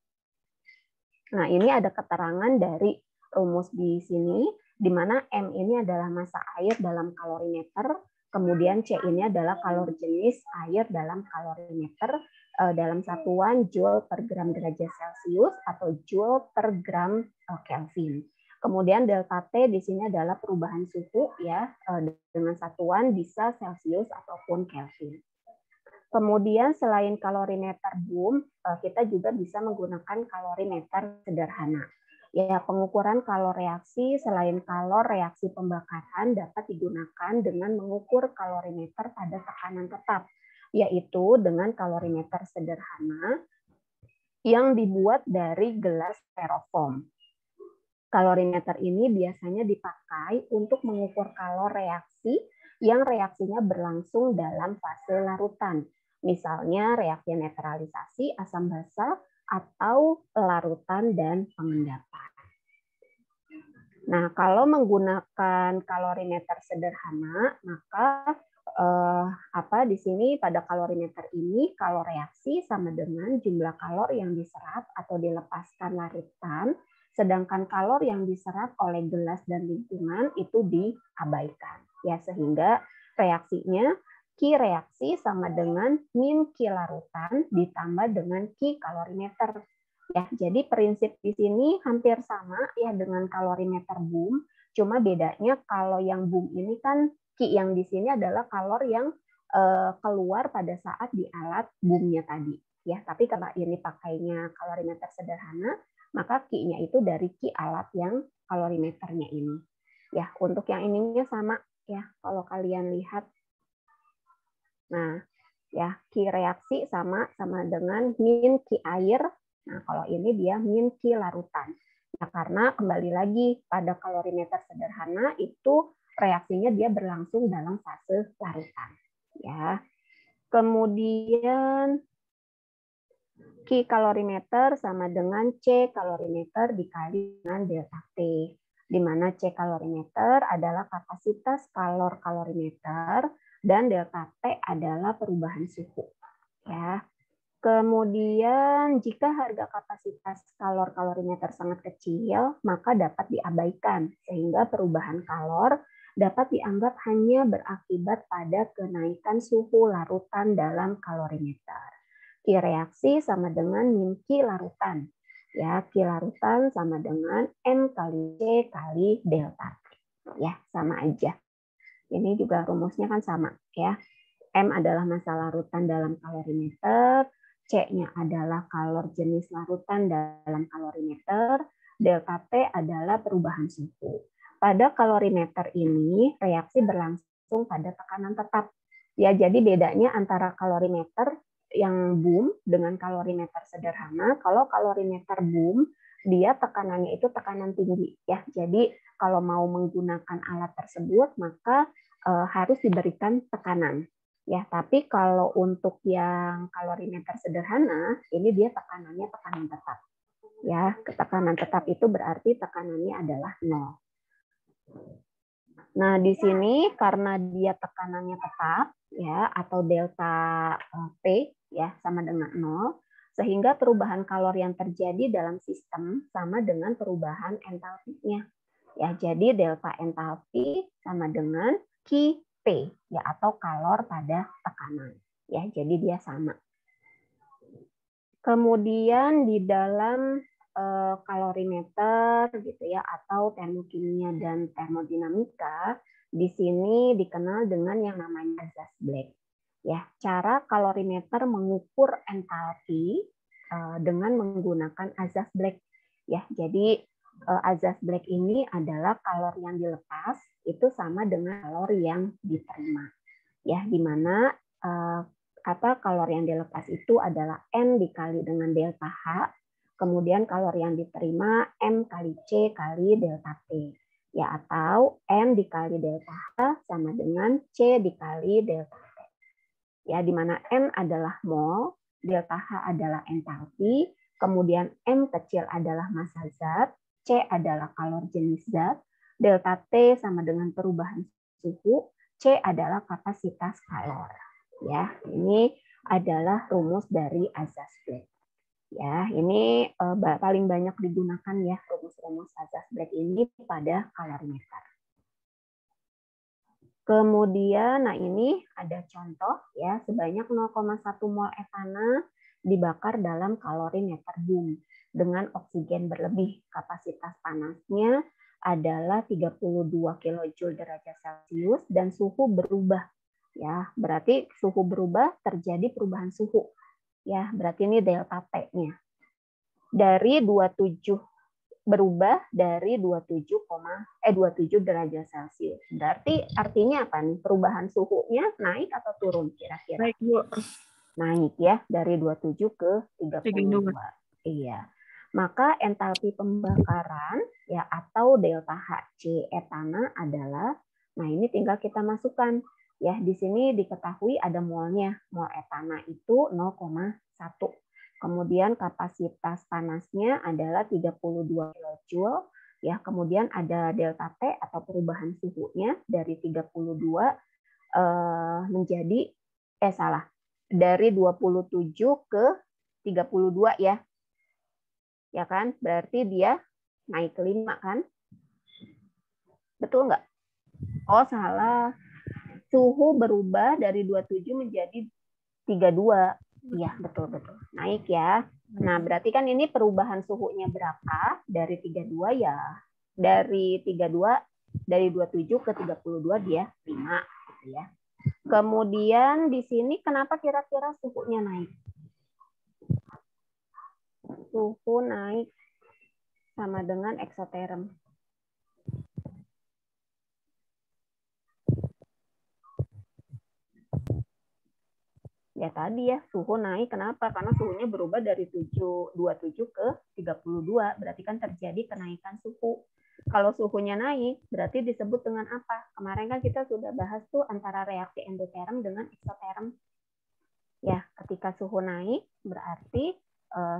Nah, ini ada keterangan dari rumus di sini, di mana M ini adalah massa air dalam kalorimeter, kemudian C ini adalah kalor jenis air dalam kalorimeter dalam satuan joule per gram derajat Celcius atau joule per gram Kelvin. Kemudian delta T di sini adalah perubahan suhu, ya, dengan satuan bisa Celcius ataupun Kelvin. Kemudian selain kalorimeter boom, kita juga bisa menggunakan kalorimeter sederhana. Ya, pengukuran kalor reaksi selain kalor reaksi pembakaran dapat digunakan dengan mengukur kalorimeter pada tekanan tetap, yaitu dengan kalorimeter sederhana yang dibuat dari gelas styrofoam. Kalorimeter ini biasanya dipakai untuk mengukur kalor reaksi yang reaksinya berlangsung dalam fase larutan. Misalnya reaksi netralisasi asam basa atau larutan dan pengendapan. Nah, kalau menggunakan kalorimeter sederhana, maka di sini pada kalorimeter ini kalor reaksi sama dengan jumlah kalor yang diserap atau dilepaskan larutan, sedangkan kalor yang diserap oleh gelas dan lingkungan itu diabaikan. Ya, sehingga reaksinya Q reaksi sama dengan min Q larutan ditambah dengan Q kalorimeter. Ya, jadi prinsip di sini hampir sama ya dengan kalorimeter boom, cuma bedanya kalau yang boom ini kan Q yang di sini adalah kalor yang keluar pada saat di alat boomnya tadi. Ya, tapi kalau ini pakainya kalorimeter sederhana, maka Q-nya itu dari Q alat yang kalorimeternya ini. Ya, untuk yang ininya sama ya, kalau kalian lihat. Nah, ya Q reaksi sama dengan min Q air. Nah, kalau ini dia min Q larutan. Nah, karena kembali lagi pada kalorimeter sederhana itu reaksinya dia berlangsung dalam fase larutan. Ya. Kemudian Q kalorimeter sama dengan C kalorimeter dikali dengan delta T, di mana C kalorimeter adalah kapasitas kalor kalorimeter dan delta T adalah perubahan suhu. Ya. Kemudian jika harga kapasitas kalor kalorimeter sangat kecil, maka dapat diabaikan sehingga perubahan kalor dapat dianggap hanya berakibat pada kenaikan suhu larutan dalam kalorimeter. Q reaksi sama dengan min Q larutan. Ya, Q larutan sama dengan M kali C kali delta T. Ya, sama aja. Ini juga rumusnya kan sama ya. M adalah massa larutan dalam kalorimeter, C-nya adalah kalor jenis larutan dalam kalorimeter, delta T adalah perubahan suhu. Pada kalorimeter ini reaksi berlangsung pada tekanan tetap. Ya, jadi bedanya antara kalorimeter yang boom dengan kalorimeter sederhana. Kalau kalorimeter boom, dia tekanannya itu tekanan tinggi ya. Jadi kalau mau menggunakan alat tersebut maka harus diberikan tekanan. Ya, tapi kalau untuk yang kalorimeter sederhana, ini dia tekanannya tekanan tetap. Ya, tekanan tetap itu berarti tekanannya adalah 0. Nah, di sini karena dia tekanannya tetap ya atau delta T ya sama dengan 0, sehingga perubahan kalor yang terjadi dalam sistem sama dengan perubahan entalpinya. Ya, jadi delta entalpi sama dengan Q ya atau kalor pada tekanan. Ya, jadi dia sama. Kemudian di dalam kalorimeter gitu ya atau termokimia dan termodinamika di sini dikenal dengan yang namanya Azaz-Black. Ya, cara kalorimeter mengukur entalpi dengan menggunakan Azaz-Black. Ya, jadi Azaz-Black ini adalah kalor yang dilepas itu sama dengan kalor yang diterima. Ya, di mana kalor yang dilepas itu adalah N dikali dengan delta H, kemudian kalor yang diterima M kali C kali delta T. Ya, atau M dikali delta H sama dengan C dikali delta T. Ya, di mana M adalah mol, delta H adalah entalpi, kemudian M kecil adalah massa zat, C adalah kalor jenis zat, delta T sama dengan perubahan suhu, C adalah kapasitas kalor. Ya, ini adalah rumus dari Azaz-Black. Ya, ini paling banyak digunakan ya rumus-rumus Azaz-Black ini pada kalorimeter. Kemudian, nah ini ada contoh ya, sebanyak 0,1 mol etana dibakar dalam kalorimeter boom dengan oksigen berlebih. Kapasitas panasnya adalah 32 kJ derajat Celcius dan suhu berubah Ya, berarti suhu berubah, terjadi perubahan suhu. Ya, berarti ini delta T-nya. Dari 27 berubah dari 27 derajat Celcius. Berarti artinya apa nih? Perubahan suhunya naik atau turun kira-kira? Naik, Bu. Naik ya, dari 27 ke 32. Iya. Maka entalpi pembakaran ya atau delta Hc etana adalah, nah ini tinggal kita masukkan ya, di sini diketahui ada molnya. Mol etana itu 0,1. Kemudian kapasitas panasnya adalah 32 kJ ya. Kemudian ada delta T atau perubahan suhunya dari 32 menjadi dari 27 ke 32 ya. Ya kan? Berarti dia naik ke 5 kan? Betul nggak? Oh, salah. Suhu berubah dari 27 menjadi 32. Iya, betul-betul. Naik ya. Nah, berarti kan ini perubahan suhunya berapa? Dari 32 ya. Dari 32, dari 27 ke 32 dia 5. Gitu ya. Kemudian di sini kenapa kira-kira suhunya naik? Suhu naik sama dengan eksoterm. Ya tadi ya, suhu naik. Kenapa? Karena suhunya berubah dari 27 ke 32. Berarti kan terjadi kenaikan suhu. Kalau suhunya naik, berarti disebut dengan apa? Kemarin kan kita sudah bahas tuh antara reaksi endoterm dengan eksoterm. Ya, ketika suhu naik, berarti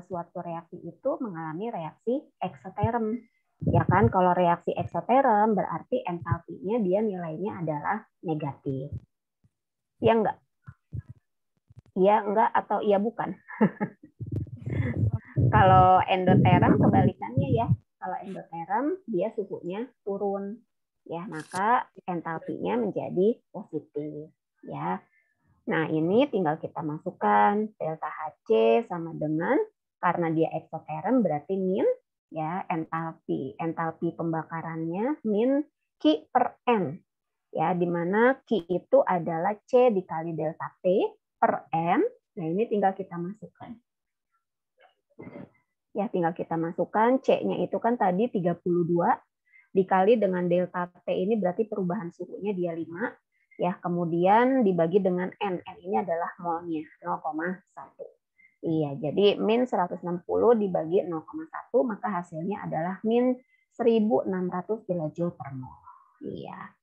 suatu reaksi itu mengalami reaksi eksoterm. Ya kan, kalau reaksi eksoterm berarti entalpinya dia nilainya adalah negatif. Ya enggak? Iya enggak atau iya bukan? Kalau endoterm kebalikannya ya. Kalau endoterm dia suhunya turun. Ya, maka entalpinya menjadi positif, ya. Nah, ini tinggal kita masukkan delta Hc sama dengan, karena dia eksoterm berarti min ya, entalpi pembakarannya min Q per N. Ya, di mana Q itu adalah C dikali delta T per M. Nah, ini tinggal kita masukkan. Ya, tinggal kita masukkan. C-nya itu kan tadi 32 dikali dengan delta T ini berarti perubahan suhunya dia 5. Ya, kemudian dibagi dengan N. N ini adalah molnya 0,1. Iya, jadi min 160 dibagi 0,1 maka hasilnya adalah min 1600 kJ per mol. Iya.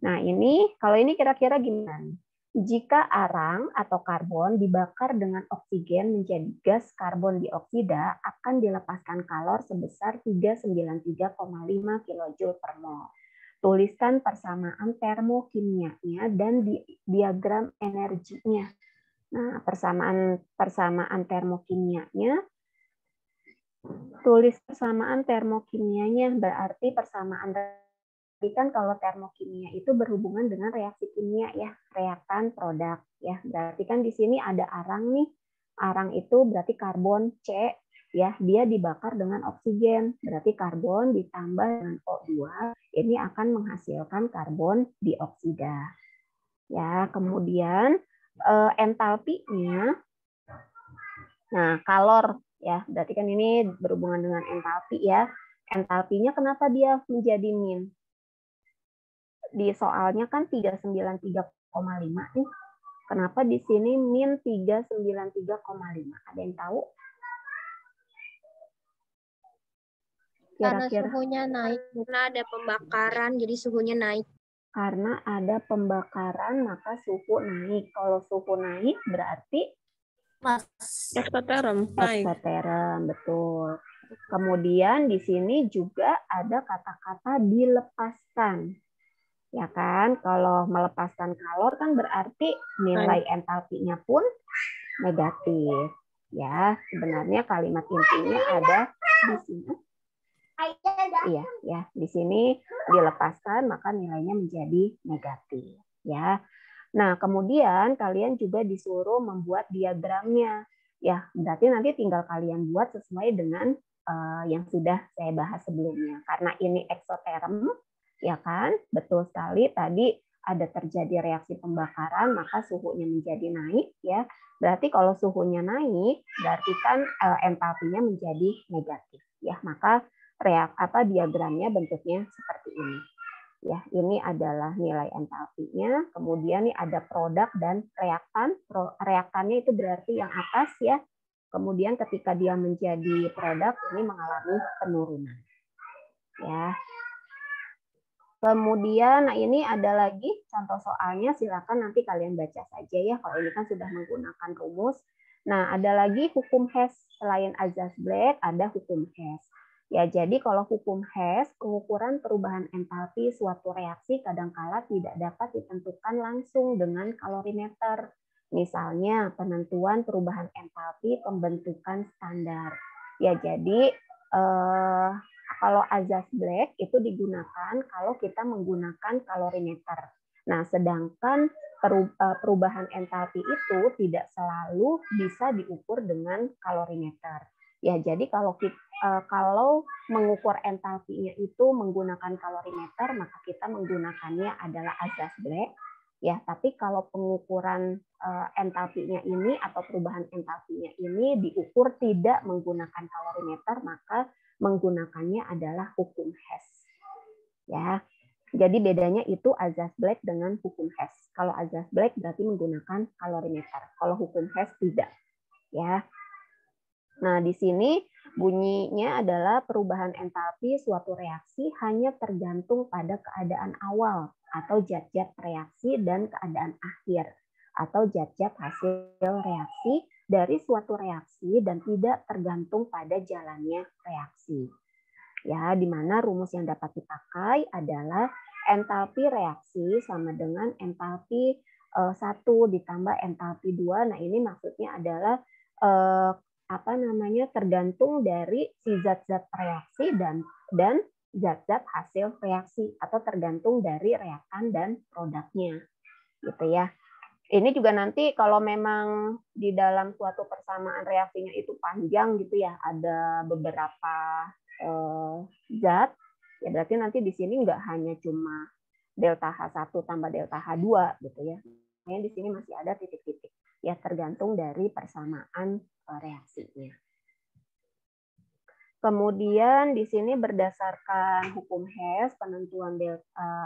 Nah, ini kalau ini kira-kira gimana? Jika arang atau karbon dibakar dengan oksigen menjadi gas karbon dioksida, akan dilepaskan kalor sebesar 393,5 kJ per mol. Tuliskan persamaan termokimianya dan diagram energinya. Nah, persamaan termokimianya, tulis persamaan termokimianya, berarti persamaan. Jadi kan kalau termokimia itu berhubungan dengan reaksi kimia ya, reaktan produk ya. Berarti kan di sini ada arang nih. Arang itu berarti karbon C ya, dia dibakar dengan oksigen. Berarti karbon ditambah dengan O2 ini akan menghasilkan karbon dioksida. Ya, kemudian entalpinya, nah kalor ya, berarti kan ini berhubungan dengan entalpi ya. Entalpinya kenapa dia menjadi min? Di soalnya kan 393,5 nih. Kenapa di sini min 393,5? Ada yang tahu? Karena suhunya naik, karena ada pembakaran, jadi suhunya naik. Karena ada pembakaran, maka suhu naik. Kalau suhu naik berarti eksoterm naik. Eksoterm, betul. Kemudian di sini juga ada kata-kata dilepaskan. Ya kan, kalau melepaskan kalor kan berarti nilai entalpinya pun negatif. Ya, sebenarnya kalimat intinya ada di sini. Iya, ya, di sini dilepaskan maka nilainya menjadi negatif, ya. Nah, kemudian kalian juga disuruh membuat diagramnya. Ya, berarti nanti tinggal kalian buat sesuai dengan yang sudah saya bahas sebelumnya. Karena ini eksoterm, ya kan? Betul sekali tadi ada terjadi reaksi pembakaran, maka suhunya menjadi naik ya. Berarti kalau suhunya naik, berarti kan entalpinya menjadi negatif ya. Maka diagramnya bentuknya seperti ini. Ya, ini adalah nilai entalpinya. Kemudian ini ada produk dan reaktan. Reaktannya itu berarti yang atas ya. Kemudian ketika dia menjadi produk ini mengalami penurunan. Ya. Kemudian nah ini ada lagi contoh soalnya, silakan nanti kalian baca saja ya. Kalau ini kan sudah menggunakan rumus. Nah, ada lagi hukum Hess selain Azaz-Black ada hukum Hess. Ya, jadi kalau hukum Hess, pengukuran perubahan entalpi suatu reaksi kadangkala tidak dapat ditentukan langsung dengan kalorimeter. Misalnya, penentuan perubahan entalpi pembentukan standar. Ya, jadi kalau Azaz-Black itu digunakan kalau kita menggunakan kalorimeter. Nah, sedangkan perubahan entalpi itu tidak selalu bisa diukur dengan kalorimeter. Ya, jadi kalau mengukur entalpinya itu menggunakan kalorimeter, maka kita menggunakannya adalah Azaz-Black. Ya, tapi kalau pengukuran entalpinya ini atau perubahan entalpinya ini diukur tidak menggunakan kalorimeter, maka menggunakannya adalah hukum Hess. Ya, jadi bedanya itu Azaz-Black dengan hukum Hess. Kalau Azaz-Black berarti menggunakan kalorimeter, kalau hukum Hess tidak. Ya. Nah, di sini bunyinya adalah perubahan entalpi suatu reaksi hanya tergantung pada keadaan awal atau zat-zat reaksi dan keadaan akhir atau zat-zat hasil reaksi dari suatu reaksi dan tidak tergantung pada jalannya reaksi. Ya, di mana rumus yang dapat dipakai adalah entalpi reaksi sama dengan entalpi 1 ditambah entalpi 2. Nah, ini maksudnya adalah tergantung dari si zat-zat reaksi dan zat-zat hasil reaksi atau tergantung dari reaktan dan produknya. Gitu ya. Ini juga nanti kalau memang di dalam suatu persamaan reaksinya itu panjang gitu ya, ada beberapa zat, ya berarti nanti di sini nggak hanya cuma delta H1 tambah delta H2 gitu ya. Di sini masih ada titik-titik ya, tergantung dari persamaan reaksinya. Kemudian di sini berdasarkan hukum Hess, penentuan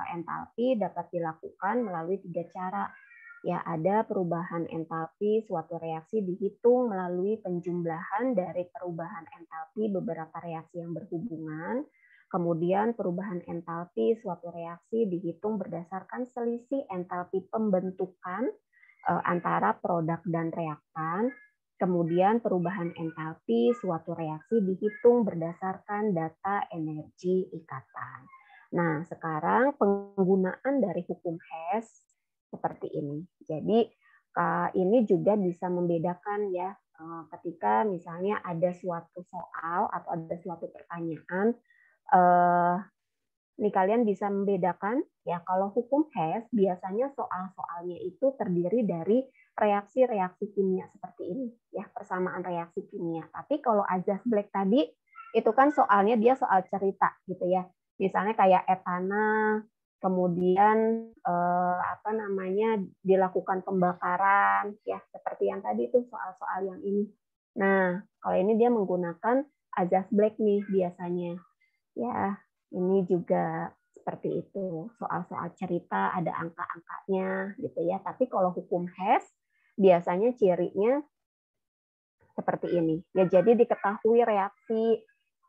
entalpi dapat dilakukan melalui 3 cara. Ya, ada perubahan entalpi suatu reaksi dihitung melalui penjumlahan dari perubahan entalpi beberapa reaksi yang berhubungan. Kemudian perubahan entalpi suatu reaksi dihitung berdasarkan selisih entalpi pembentukan antara produk dan reaktan. Kemudian perubahan entalpi suatu reaksi dihitung berdasarkan data energi ikatan. Nah, sekarang penggunaan dari hukum Hess seperti ini. Jadi ini juga bisa membedakan ya ketika misalnya ada suatu soal atau ada suatu pertanyaan, ini kalian bisa membedakan ya, kalau hukum Hess biasanya soal-soalnya itu terdiri dari reaksi-reaksi kimia seperti ini ya, persamaan reaksi kimia. Tapi kalau Azaz-Black tadi itu kan soalnya dia soal cerita gitu ya. Misalnya kayak etana, kemudian dilakukan pembakaran ya, seperti yang tadi itu soal-soal yang ini. Nah, kalau ini dia menggunakan Azaz-Black nih biasanya. Ya, ini juga seperti itu. Soal-soal cerita ada angka-angkanya gitu ya. Tapi kalau hukum Hess biasanya cirinya seperti ini. Ya, jadi diketahui reaksi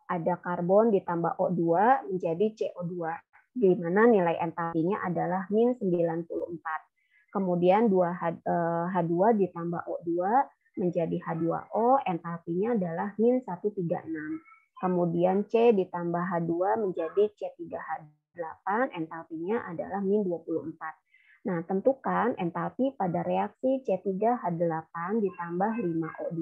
ada karbon ditambah O2 menjadi CO2. Di mana nilai entalpinya adalah min 94. Kemudian H2 ditambah O2 menjadi H2O, entalpinya adalah min 136. Kemudian C ditambah H2 menjadi C3H8, entalpinya adalah min 24. Nah, tentukan entalpi pada reaksi C3H8 ditambah 5O2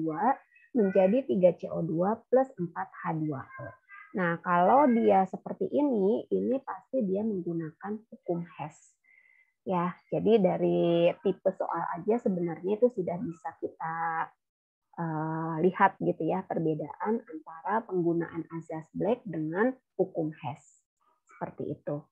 menjadi 3CO2 plus 4H2O. Nah, kalau dia seperti ini pasti dia menggunakan hukum Hess. Ya, jadi dari tipe soal aja sebenarnya itu sudah bisa kita lihat gitu ya perbedaan antara penggunaan Azaz-Black dengan hukum Hess. Seperti itu.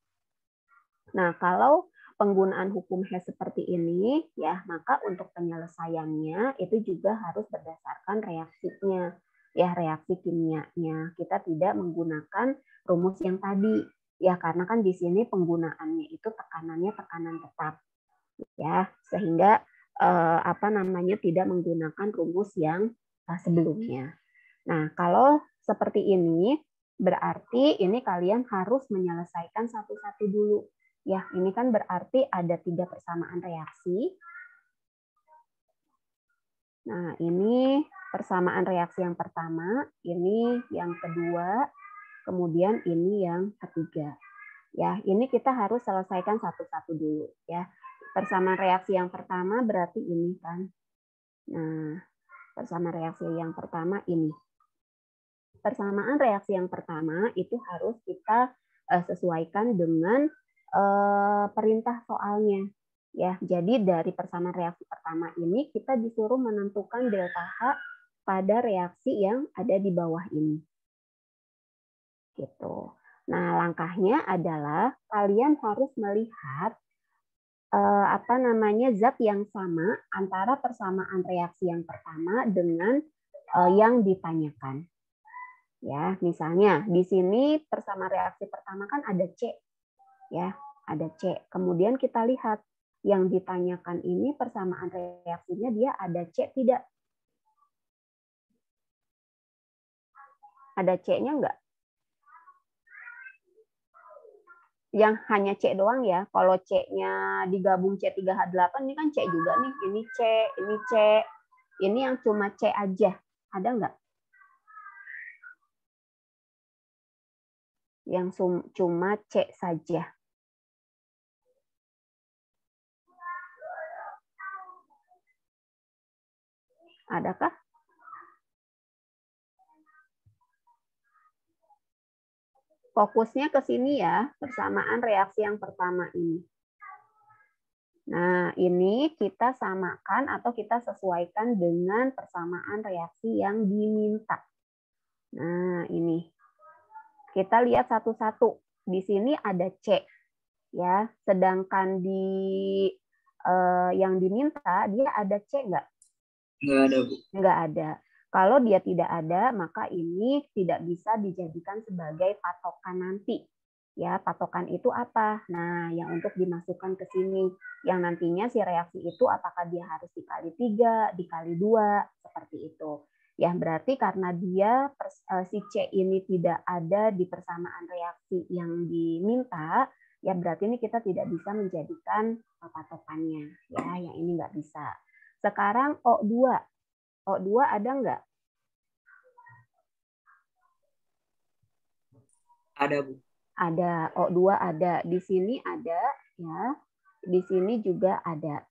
Nah, kalau penggunaan hukum Hess seperti ini, ya, maka untuk penyelesaiannya itu juga harus berdasarkan reaksinya, ya, reaksi kimianya. Kita tidak menggunakan rumus yang tadi, ya, karena kan di sini penggunaannya itu tekanannya tekanan tetap, ya, sehingga tidak menggunakan rumus yang sebelumnya. Nah, kalau seperti ini, berarti ini kalian harus menyelesaikan satu-satu dulu. Ya, ini kan berarti ada 3 persamaan reaksi. Nah, ini persamaan reaksi yang pertama, ini yang kedua, kemudian ini yang ketiga. Ya, ini kita harus selesaikan satu-satu dulu, ya. Persamaan reaksi yang pertama berarti ini kan. Nah, persamaan reaksi yang pertama ini. Persamaan reaksi yang pertama itu harus kita sesuaikan dengan perintah soalnya, ya. Jadi dari persamaan reaksi pertama ini kita disuruh menentukan delta H pada reaksi yang ada di bawah ini, gitu. Nah, langkahnya adalah kalian harus melihat zat yang sama antara persamaan reaksi yang pertama dengan yang ditanyakan. Ya, misalnya di sini persamaan reaksi pertama kan ada C. Ya, ada C. Kemudian kita lihat yang ditanyakan ini persamaan reaksinya dia ada C tidak? Ada C-nya enggak? Yang hanya C doang ya. Kalau C-nya digabung C3H8 ini kan C juga nih. Ini C, ini C. Ini yang cuma C aja. Ada enggak? Yang cuma C saja. Adakah? Fokusnya ke sini ya, persamaan reaksi yang pertama ini. Nah, ini kita samakan atau kita sesuaikan dengan persamaan reaksi yang diminta. Nah, ini. Kita lihat satu-satu. Di sini ada C. Ya, sedangkan di yang diminta, dia ada C nggak? Nggak ada, Bu. Nggak ada. Kalau dia tidak ada, maka ini tidak bisa dijadikan sebagai patokan nanti. Ya, patokan itu apa? Nah, yang untuk dimasukkan ke sini. Yang nantinya si reaksi itu apakah dia harus dikali 3, dikali 2, seperti itu. Ya, berarti karena dia si C ini tidak ada di persamaan reaksi yang diminta, ya berarti ini kita tidak bisa menjadikan patokannya. Ya, yang ini nggak bisa. Sekarang O2. O2 ada nggak? Ada, Bu. Ada. O2 ada. Di sini ada, ya. Di sini juga ada.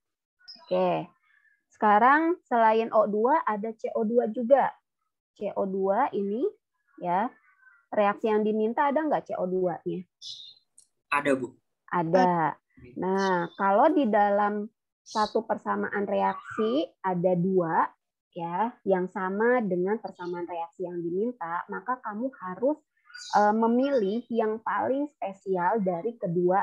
Oke. Sekarang selain O2 ada CO2 juga. CO2 ini, ya. Reaksi yang diminta ada nggak CO2-nya? Ada, Bu. Ada. Nah, kalau di dalam satu persamaan reaksi ada 2, ya, yang sama dengan persamaan reaksi yang diminta, maka kamu harus memilih yang paling spesial dari kedua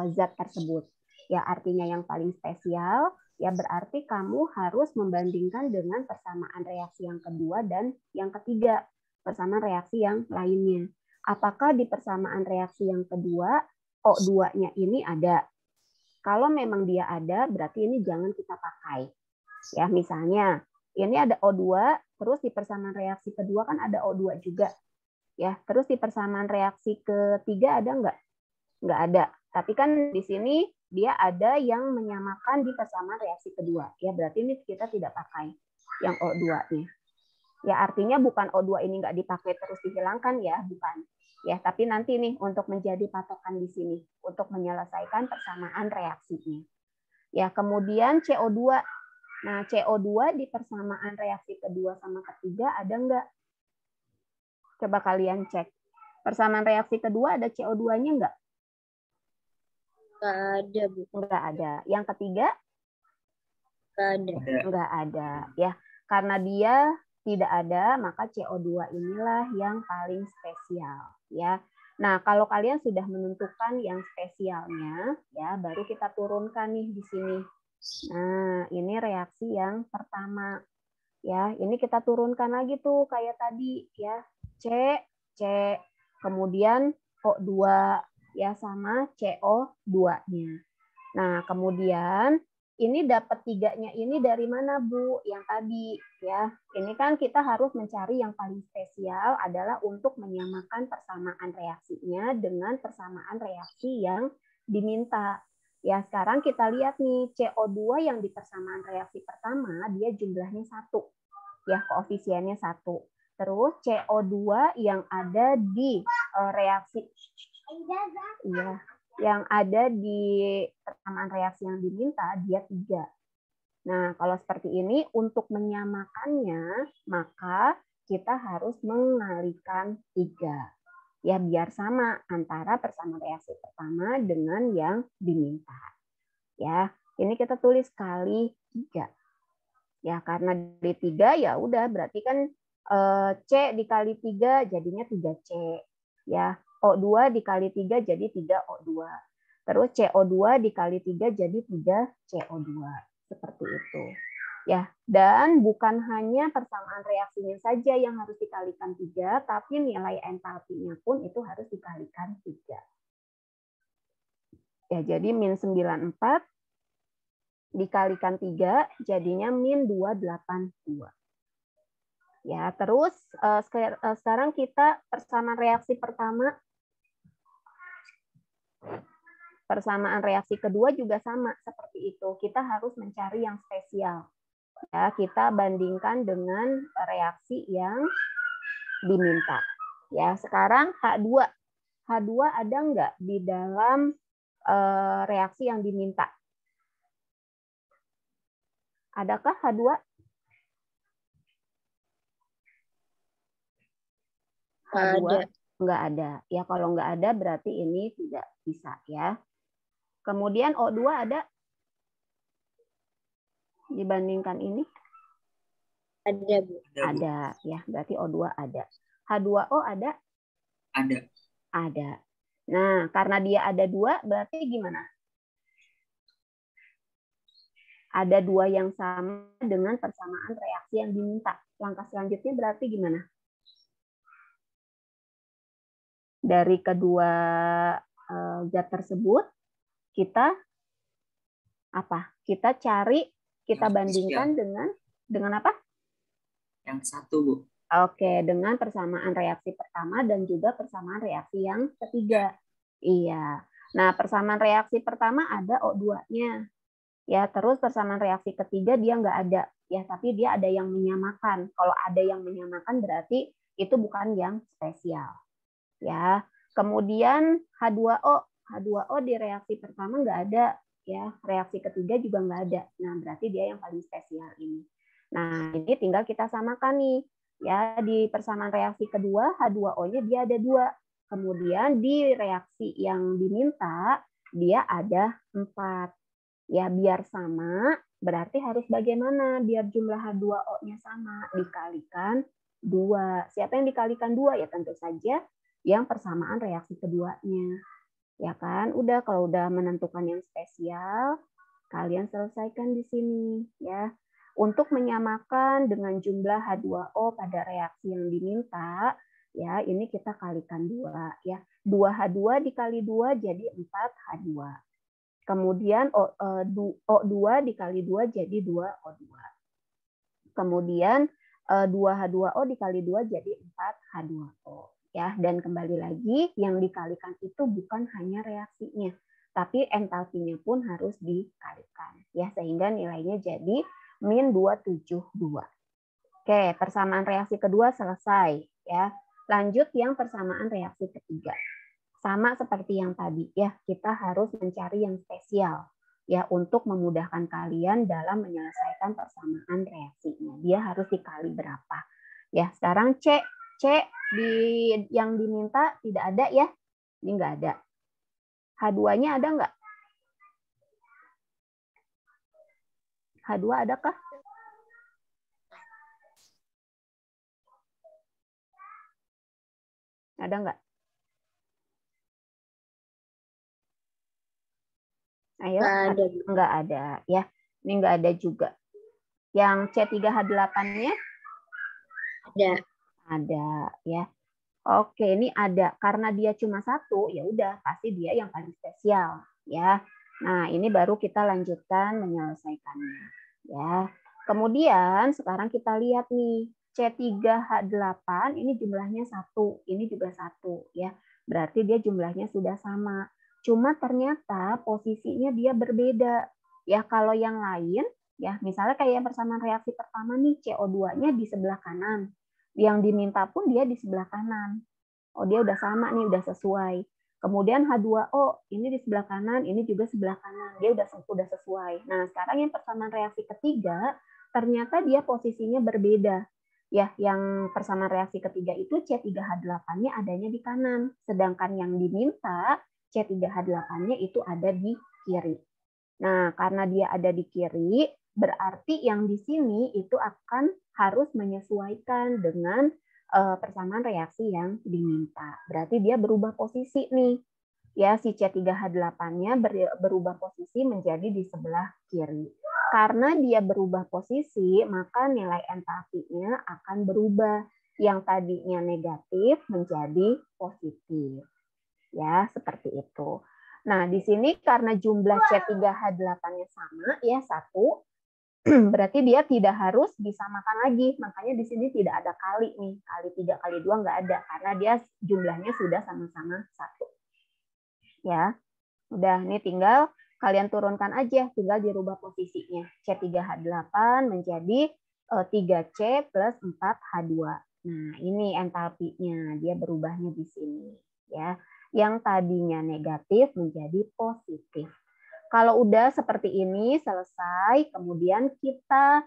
zat tersebut. Ya, artinya yang paling spesial, ya berarti kamu harus membandingkan dengan persamaan reaksi yang kedua dan yang ketiga, persamaan reaksi yang lainnya. Apakah di persamaan reaksi yang kedua O2-nya ini ada? Kalau memang dia ada, berarti ini jangan kita pakai. Ya, misalnya ini ada O2, terus di persamaan reaksi kedua kan ada O2 juga. Ya, terus di persamaan reaksi ketiga ada nggak? Nggak ada. Tapi kan di sini dia ada yang menyamakan di persamaan reaksi kedua. Ya, berarti ini kita tidak pakai yang O2-nya. Ya, artinya bukan O2 ini nggak dipakai terus dihilangkan ya, bukan. Ya, tapi nanti nih untuk menjadi patokan di sini untuk menyelesaikan persamaan reaksinya. Ya, kemudian CO2. Nah, CO2 di persamaan reaksi kedua sama ketiga ada nggak? Coba kalian cek. Persamaan reaksi kedua ada CO2-nya nggak? Nggak ada, Bu. Nggak ada. Yang ketiga? Nggak ada. Nggak ada. Ya, karena dia tidak ada, maka CO2 inilah yang paling spesial. Ya. Nah, kalau kalian sudah menentukan yang spesialnya, ya baru kita turunkan nih di sini. Nah, ini reaksi yang pertama. Ya, ini kita turunkan lagi tuh kayak tadi ya. C, kemudian O2 ya sama CO2-nya. Nah, kemudian ini dapat 3-nya ini dari mana, Bu? Yang tadi ya. Ini kan kita harus mencari yang paling spesial adalah untuk menyamakan persamaan reaksinya dengan persamaan reaksi yang diminta. Ya, sekarang kita lihat nih CO2 yang di persamaan reaksi pertama dia jumlahnya 1. Ya, koefisiennya 1. Terus CO2 yang ada di reaksi yang ada di persamaan reaksi yang diminta dia 3. Nah, kalau seperti ini untuk menyamakannya maka kita harus mengalikan 3. Ya, biar sama antara persamaan reaksi pertama dengan yang diminta. Ya, ini kita tulis kali 3. Ya, karena dari 3 ya udah berarti kan C dikali 3 jadinya 3C. Ya, O2 dikali 3 jadi 3O2. Terus CO2 dikali 3 jadi 3CO2. Seperti itu. Ya, dan bukan hanya persamaan reaksinya saja yang harus dikalikan 3, tapi nilai entalpinya pun itu harus dikalikan 3. Ya, jadi min 94 dikalikan 3 jadinya min 282. Ya, terus sekarang kita persamaan reaksi pertama. Persamaan reaksi kedua juga sama seperti itu. Kita harus mencari yang spesial. Ya, kita bandingkan dengan reaksi yang diminta. Ya, sekarang H2. H2 ada nggak di dalam reaksi yang diminta? Adakah H2? H2 nggak ada. Ya, kalau nggak ada berarti ini tidak bisa ya. Kemudian O2 ada? Dibandingkan ini? Ada, Bu. Ada, ya. Berarti O2 ada. H2O ada? Ada. Ada. Nah, karena dia ada 2, berarti gimana? Ada 2 yang sama dengan persamaan reaksi yang diminta. Langkah selanjutnya berarti gimana? Dari kedua zat tersebut, kita apa? Kita cari, kita bandingkan dengan apa? Yang satu, Bu. Oke, dengan persamaan reaksi pertama dan juga persamaan reaksi yang ketiga. Iya. Nah, persamaan reaksi pertama ada O2-nya. Ya, terus persamaan reaksi ketiga dia nggak ada. Ya, tapi dia ada yang menyamakan. Kalau ada yang menyamakan berarti itu bukan yang spesial. Ya. Kemudian H2O. H2O di reaksi pertama nggak ada. Ya, reaksi ketiga juga nggak ada. Nah, berarti dia yang paling spesial ini. Nah, ini tinggal kita samakan nih. Ya, di persamaan reaksi kedua, H2O-nya dia ada 2. Kemudian di reaksi yang diminta, dia ada 4. Ya, biar sama, berarti harus bagaimana? Biar jumlah H2O-nya sama, dikalikan 2. Siapa yang dikalikan 2? Ya, tentu saja yang persamaan reaksi keduanya. Ya kan? Udah, kalau udah menentukan yang spesial, kalian selesaikan di sini. Ya. Untuk menyamakan dengan jumlah H2O pada reaksi yang diminta, ya ini kita kalikan 2. Ya. 2H2 dikali 2 jadi 4H2. Kemudian O2 dikali 2 jadi 2O2. Kemudian 2H2O dikali 2 jadi 4H2O. Ya, dan kembali lagi yang dikalikan itu bukan hanya reaksinya, tapi entalpinya pun harus dikalikan. Ya, sehingga nilainya jadi min 272. Oke, persamaan reaksi kedua selesai. Ya, lanjut yang persamaan reaksi ketiga. Sama seperti yang tadi ya, kita harus mencari yang spesial ya untuk memudahkan kalian dalam menyelesaikan persamaan reaksinya. Dia harus dikali berapa? Ya, sekarang C yang diminta tidak ada ya. Ini nggak ada. H2-nya ada nggak? H2 adakah? Ada nggak? Ayo, nggak ada ya. Ini nggak ada juga. Yang C3H8-nya? Ada. Ada ya. Oke, ini ada. Karena dia cuma satu, ya udah pasti dia yang paling spesial ya. Nah, ini baru kita lanjutkan menyelesaikannya ya. Kemudian sekarang kita lihat nih, C3H8 ini jumlahnya 1, ini juga 1 ya. Berarti dia jumlahnya sudah sama. Cuma ternyata posisinya dia berbeda. Ya, kalau yang lain ya, misalnya kayak yang persamaan reaksi pertama nih, CO2-nya di sebelah kanan. Yang diminta pun dia di sebelah kanan. Oh, dia udah sama nih, udah sesuai. Kemudian H2O ini di sebelah kanan, ini juga sebelah kanan. Dia udah sesuai. Nah, sekarang yang persamaan reaksi ketiga, ternyata dia posisinya berbeda. Ya, yang persamaan reaksi ketiga itu C3H8-nya adanya di kanan, sedangkan yang diminta C3H8-nya itu ada di kiri. Nah, karena dia ada di kiri, berarti yang di sini itu akan harus menyesuaikan dengan persamaan reaksi yang diminta. Berarti dia berubah posisi nih. Ya, si C3H8-nya berubah posisi menjadi di sebelah kiri. Karena dia berubah posisi, maka nilai entalpinya akan berubah. Yang tadinya negatif menjadi positif. Ya, seperti itu. Nah, di sini karena jumlah C3H8-nya sama, ya 1, berarti dia tidak harus disamakan lagi. Makanya di sini tidak ada kali nih. Kali 3, kali 2 nggak ada. Karena dia jumlahnya sudah sama-sama 1. Ya, udah. Ini tinggal kalian turunkan aja. Tinggal dirubah posisinya. C3H8 menjadi 3C plus 4H2. Nah, ini entalpinya. Dia berubahnya di sini. Ya, yang tadinya negatif menjadi positif. Kalau udah seperti ini selesai, kemudian kita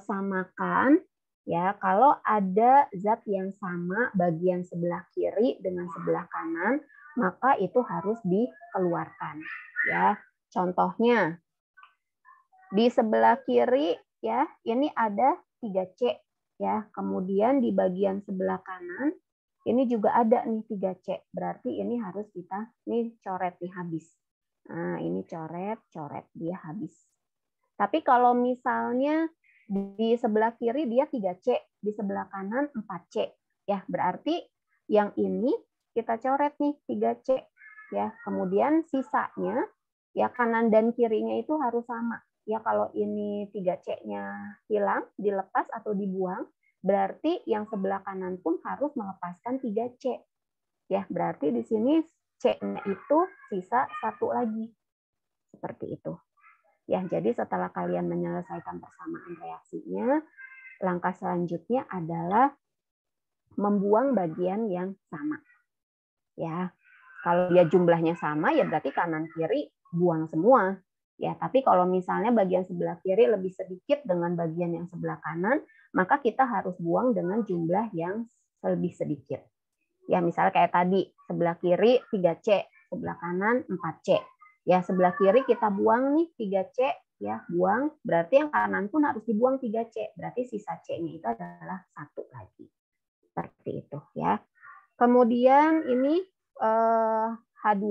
samakan ya. Kalau ada zat yang sama bagian sebelah kiri dengan sebelah kanan, maka itu harus dikeluarkan ya. Contohnya di sebelah kiri ya, ini ada 3C ya. Kemudian di bagian sebelah kanan ini juga ada nih 3C. Berarti ini harus kita nih coret nih habis. Nah, ini coret, dia habis. Tapi kalau misalnya di sebelah kiri dia 3C, di sebelah kanan 4C. Ya, berarti yang ini kita coret nih 3C. Ya, kemudian sisanya ya kanan dan kirinya itu harus sama. Ya, kalau ini 3C-nya hilang, dilepas atau dibuang, berarti yang sebelah kanan pun harus melepaskan 3C. Ya, berarti di sini C-nya itu sisa 1 lagi. Seperti itu. Ya, jadi setelah kalian menyelesaikan persamaan reaksinya, langkah selanjutnya adalah membuang bagian yang sama. Ya, kalau dia jumlahnya sama, ya berarti kanan kiri buang semua. Ya, tapi kalau misalnya bagian sebelah kiri lebih sedikit dengan bagian yang sebelah kanan, maka kita harus buang dengan jumlah yang lebih sedikit. Ya, misalnya kayak tadi, sebelah kiri 3C, sebelah kanan 4C. Ya, sebelah kiri kita buang nih 3C, ya, buang. Berarti yang kanan pun harus dibuang 3C. Berarti sisa C-nya itu adalah 1 lagi. Seperti itu, ya. Kemudian ini H2,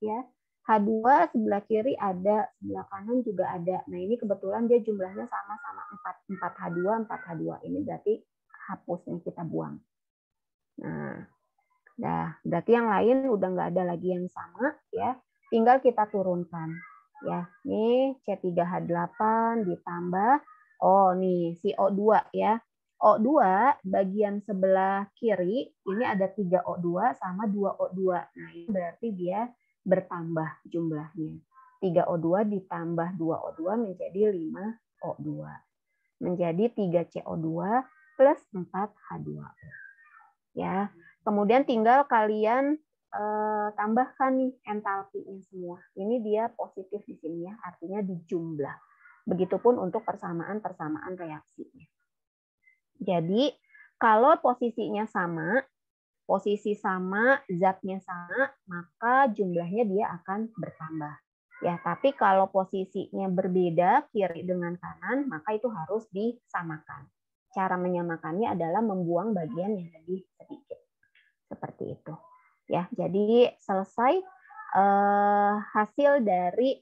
ya. H2 sebelah kiri ada, sebelah kanan juga ada. Nah, ini kebetulan dia jumlahnya sama-sama 4H2, 4H2. Ini berarti hapus nih, kita buang. Nah, berarti yang lain udah nggak ada lagi yang sama, ya. Tinggal kita turunkan. Ya, nih C3H8 ditambah, oh nih CO2 ya. O2 bagian sebelah kiri ini ada 3O2 sama 2O2. Nah, ini berarti dia bertambah jumlahnya. 3O2 ditambah 2O2 menjadi 5O2. Menjadi 3CO2 plus 4H2O. Ya. Kemudian tinggal kalian tambahkan nih entalpinya semua. Ini dia positif di sini ya, artinya dijumlah. Begitupun untuk persamaan-persamaan reaksinya. Jadi, kalau posisinya sama, posisi sama, zatnya sama, maka jumlahnya dia akan bertambah. Ya, tapi kalau posisinya berbeda, kiri dengan kanan, maka itu harus disamakan. Cara menyamakannya adalah membuang bagian yang lebih sedikit. Seperti itu. Ya, jadi selesai hasil dari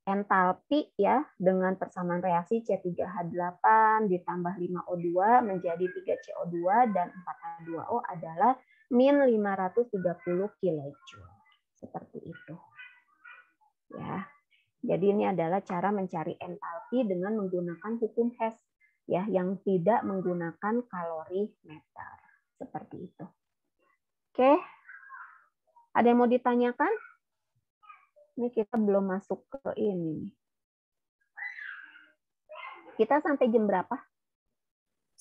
entalpi ya dengan persamaan reaksi C3H8 ditambah 5O2 menjadi 3CO2 dan 4H2O adalah min 530 kJ. Seperti itu. Ya. Jadi ini adalah cara mencari entalpi dengan menggunakan hukum Hess ya yang tidak menggunakan kalorimeter. Seperti itu. Oke. Ada yang mau ditanyakan? Ini kita belum masuk ke ini. Kita sampai jam berapa?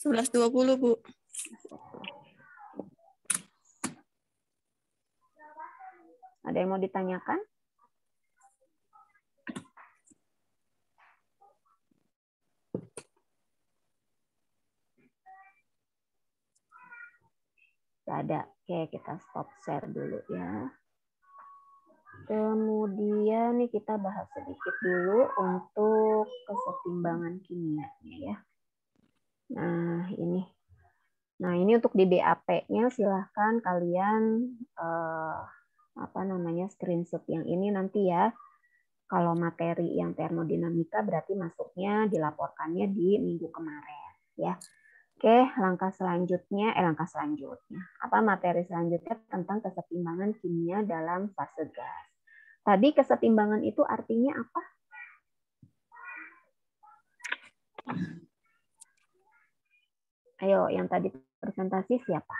11.20, Bu. Ada yang mau ditanyakan? Tidak ada. Oke, kita stop share dulu ya. Kemudian nih kita bahas sedikit dulu untuk kesetimbangan kimianya ya. Nah, ini. Nah, ini untuk di BAP-nya silahkan kalian screenshot yang ini nanti ya. Kalau materi yang termodinamika berarti masuknya dilaporkannya di minggu kemarin ya. Oke, langkah selanjutnya. Apa materi selanjutnya tentang kesetimbangan kimia dalam fase gas. Tadi kesetimbangan itu artinya apa? Ayo, yang tadi presentasi siapa?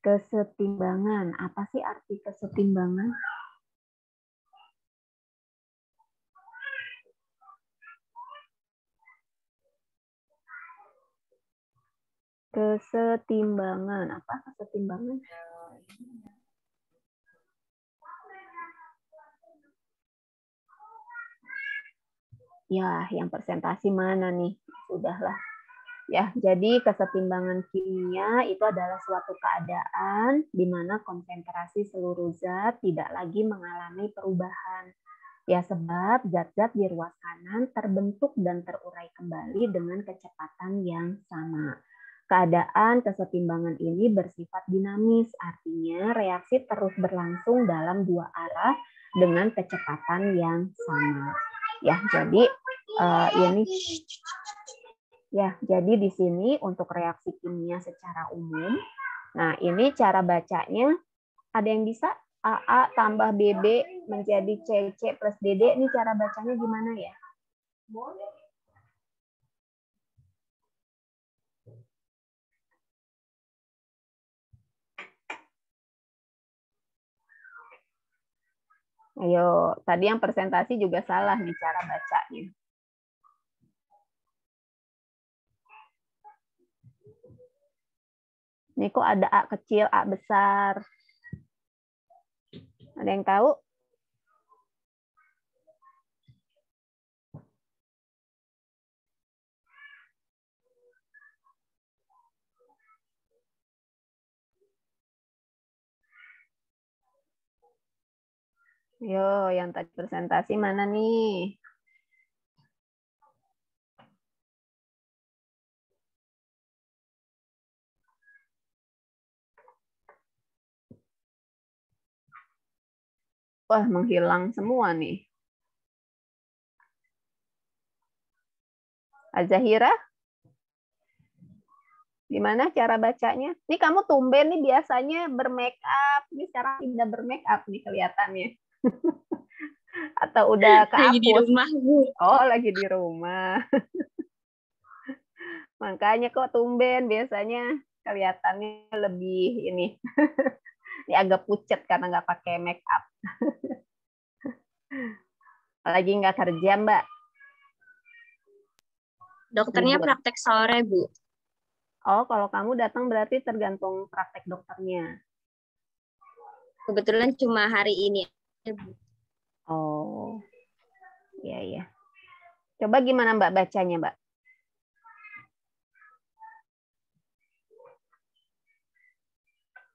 Kesetimbangan. Apa sih arti kesetimbangan? Kesetimbangan. Apa kesetimbangan? Ya, yang presentasi mana nih? Sudahlah. Ya, jadi kesetimbangan kimia itu adalah suatu keadaan di mana konsentrasi seluruh zat tidak lagi mengalami perubahan. Ya, sebab zat-zat di ruas kanan terbentuk dan terurai kembali dengan kecepatan yang sama. Keadaan kesetimbangan ini bersifat dinamis, artinya reaksi terus berlangsung dalam dua arah dengan kecepatan yang sama. Ya, jadi ini ya, jadi di sini untuk reaksi kimia secara umum. Nah, ini cara bacanya ada yang bisa AA tambah BB menjadi CC plus DD. Ini cara bacanya gimana ya? Ayo, tadi yang presentasi juga salah nih cara bacanya. Ini kok ada A kecil, A besar. Ada yang tahu? Yo, yang tadi presentasi mana nih? Wah, menghilang semua nih. Azahira? Gimana cara bacanya? Ini kamu tumben nih biasanya bermake up. Ini sekarang tidak bermake up nih kelihatannya. Atau udah kehapus? Lagi di rumah, Bu. Oh, lagi di rumah. Makanya kok tumben biasanya kelihatannya lebih ini. Ini agak pucat karena nggak pakai make up. Lagi nggak kerja, Mbak? Dokternya praktek sore, Bu. Oh, kalau kamu datang berarti tergantung praktek dokternya. Kebetulan cuma hari ini. Oh, iya, iya. Coba gimana Mbak bacanya, Mbak?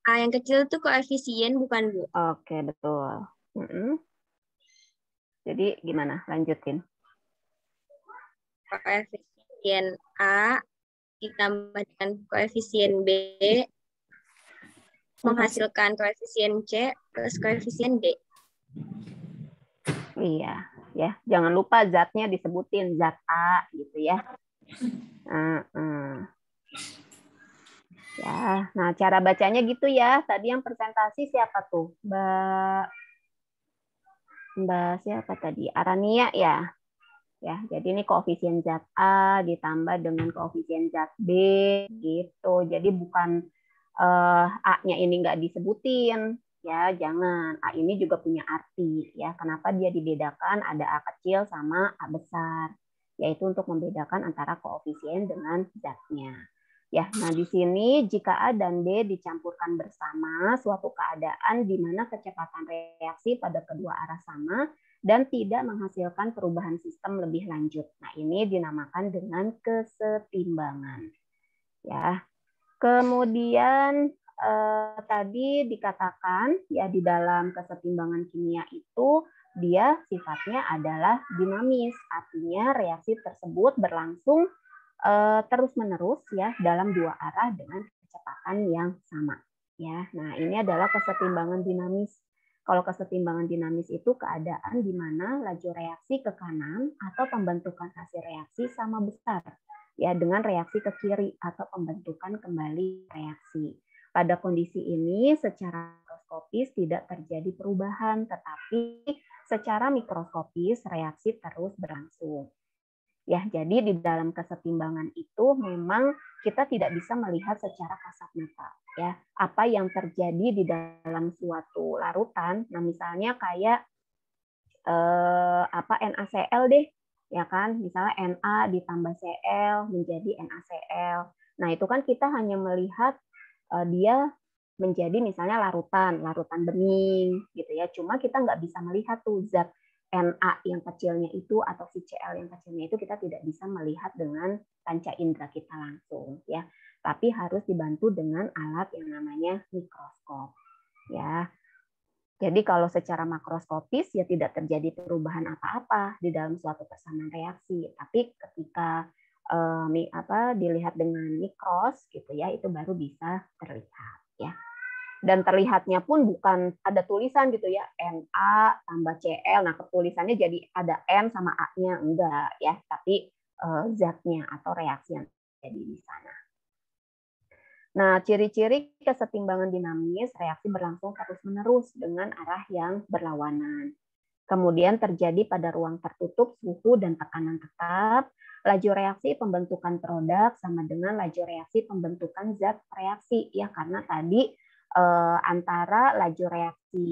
A yang kecil itu koefisien, bukan, Bu? Oke, betul. Jadi gimana? Lanjutin. Koefisien A ditambah dengan koefisien B menghasilkan koefisien C plus koefisien D. Iya, ya. Jangan lupa zatnya disebutin, zat A gitu ya. Ya, nah cara bacanya gitu ya. Tadi yang presentasi siapa tuh? Mbak siapa tadi? Arania ya. Ya, jadi ini koefisien zat A ditambah dengan koefisien zat B gitu. Jadi bukan A-nya ini nggak disebutin ya, jangan. A ini juga punya arti ya. Kenapa dia dibedakan ada A kecil sama A besar? Yaitu untuk membedakan antara koefisien dengan zatnya. Ya, nah di sini jika A dan B dicampurkan bersama suatu keadaan di mana kecepatan reaksi pada kedua arah sama dan tidak menghasilkan perubahan sistem lebih lanjut. Nah, ini dinamakan dengan kesetimbangan. Ya. Kemudian tadi dikatakan ya di dalam kesetimbangan kimia itu dia sifatnya adalah dinamis, artinya reaksi tersebut berlangsung terus-menerus ya dalam dua arah dengan kecepatan yang sama. Ya, nah ini adalah kesetimbangan dinamis. Kalau kesetimbangan dinamis itu keadaan di mana laju reaksi ke kanan atau pembentukan hasil reaksi sama besar ya dengan reaksi ke kiri atau pembentukan kembali reaksi. Pada kondisi ini secara makroskopis tidak terjadi perubahan, tetapi secara mikroskopis reaksi terus berlangsung. Ya, jadi di dalam kesetimbangan itu memang kita tidak bisa melihat secara kasat mata ya apa yang terjadi di dalam suatu larutan. Nah, misalnya kayak NaCl deh, ya kan? Misalnya Na ditambah Cl menjadi NaCl. Nah, itu kan kita hanya melihat dia menjadi misalnya larutan bening gitu ya. Cuma kita nggak bisa melihat tuh zat Na yang kecilnya itu atau si Cl yang kecilnya itu kita tidak bisa melihat dengan panca indera kita langsung ya. Tapi harus dibantu dengan alat yang namanya mikroskop ya. Jadi kalau secara makroskopis ya tidak terjadi perubahan apa-apa di dalam suatu persamaan reaksi. Tapi ketika dilihat dengan mikros gitu ya, itu baru bisa terlihat ya. Dan terlihatnya pun bukan ada tulisan gitu ya, Na tambah Cl. Nah, tulisannya jadi ada N sama A-nya, enggak ya, tapi zatnya atau reaksi yang jadi di sana. Nah, ciri-ciri kesetimbangan dinamis, reaksi berlangsung terus-menerus dengan arah yang berlawanan. Kemudian terjadi pada ruang tertutup, suhu dan tekanan tetap. Laju reaksi pembentukan produk sama dengan laju reaksi pembentukan zat reaksi ya, karena tadi antara laju reaksi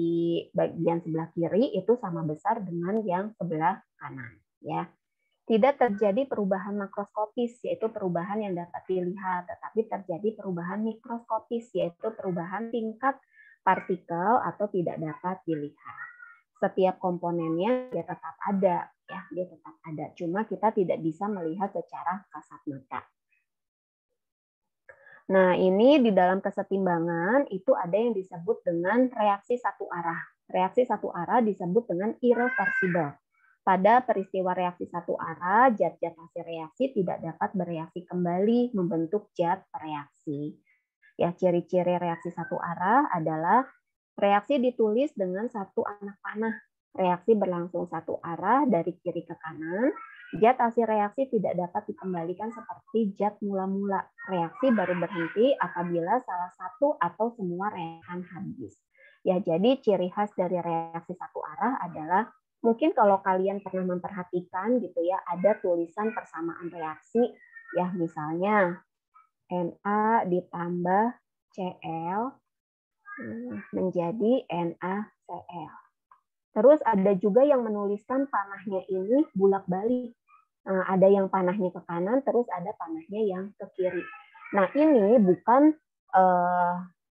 bagian sebelah kiri itu sama besar dengan yang sebelah kanan ya. Tidak terjadi perubahan makroskopis yaitu perubahan yang dapat dilihat, tetapi terjadi perubahan mikroskopis yaitu perubahan tingkat partikel atau tidak dapat dilihat. Setiap komponennya dia tetap ada ya, dia tetap ada. Cuma kita tidak bisa melihat secara kasat mata. Nah, ini di dalam kesetimbangan itu ada yang disebut dengan reaksi satu arah. Reaksi satu arah disebut dengan irreversible. Pada peristiwa reaksi satu arah, zat-zat hasil reaksi tidak dapat bereaksi kembali membentuk zat reaksi. Ya, ciri-ciri reaksi satu arah adalah reaksi ditulis dengan satu anak panah. Reaksi berlangsung satu arah dari kiri ke kanan. Zat hasil reaksi tidak dapat dikembalikan seperti zat mula-mula. Reaksi baru berhenti apabila salah satu atau semua reaksian habis. Ya, jadi ciri khas dari reaksi satu arah adalah mungkin kalau kalian pernah memperhatikan gitu ya, ada tulisan persamaan reaksi ya, misalnya Na ditambah Cl menjadi NaCl. Terus ada juga yang menuliskan panahnya ini bulak-balik. Ada yang panahnya ke kanan, terus ada panahnya yang ke kiri. Nah, ini bukan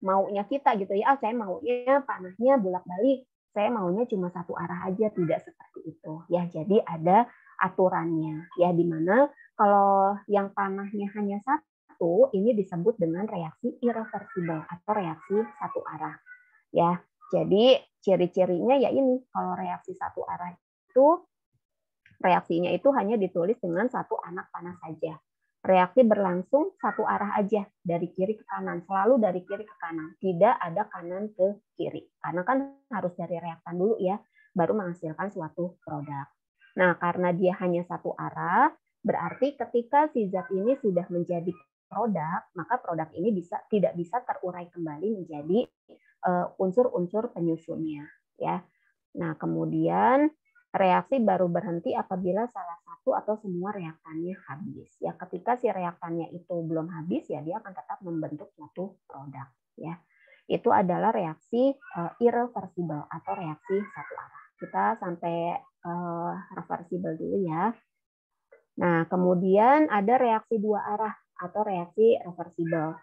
maunya kita gitu ya. Saya maunya panahnya bulak-balik. Saya maunya cuma satu arah aja, tidak seperti itu. Ya, jadi ada aturannya. Ya, di mana kalau yang panahnya hanya satu, ini disebut dengan reaksi irreversible atau reaksi satu arah. Ya, jadi ciri-cirinya ya ini, kalau reaksi satu arah itu reaksinya itu hanya ditulis dengan satu anak panah saja. Reaksi berlangsung satu arah aja dari kiri ke kanan, selalu dari kiri ke kanan, tidak ada kanan ke kiri. Karena kan harus dari reaktan dulu ya. baru menghasilkan suatu produk. Nah, karena dia hanya satu arah, berarti ketika si zat ini sudah menjadi produk, maka produk ini tidak bisa terurai kembali menjadi unsur-unsur penyusunnya, ya. Nah, kemudian reaksi baru berhenti apabila salah satu atau semua reaktannya habis. Ya, ketika si reaktannya itu belum habis, ya dia akan tetap membentuk suatu produk, ya. Itu adalah reaksi irreversible atau reaksi satu arah. Kita sampai reversible dulu ya. Nah, kemudian ada reaksi dua arah atau reaksi reversible.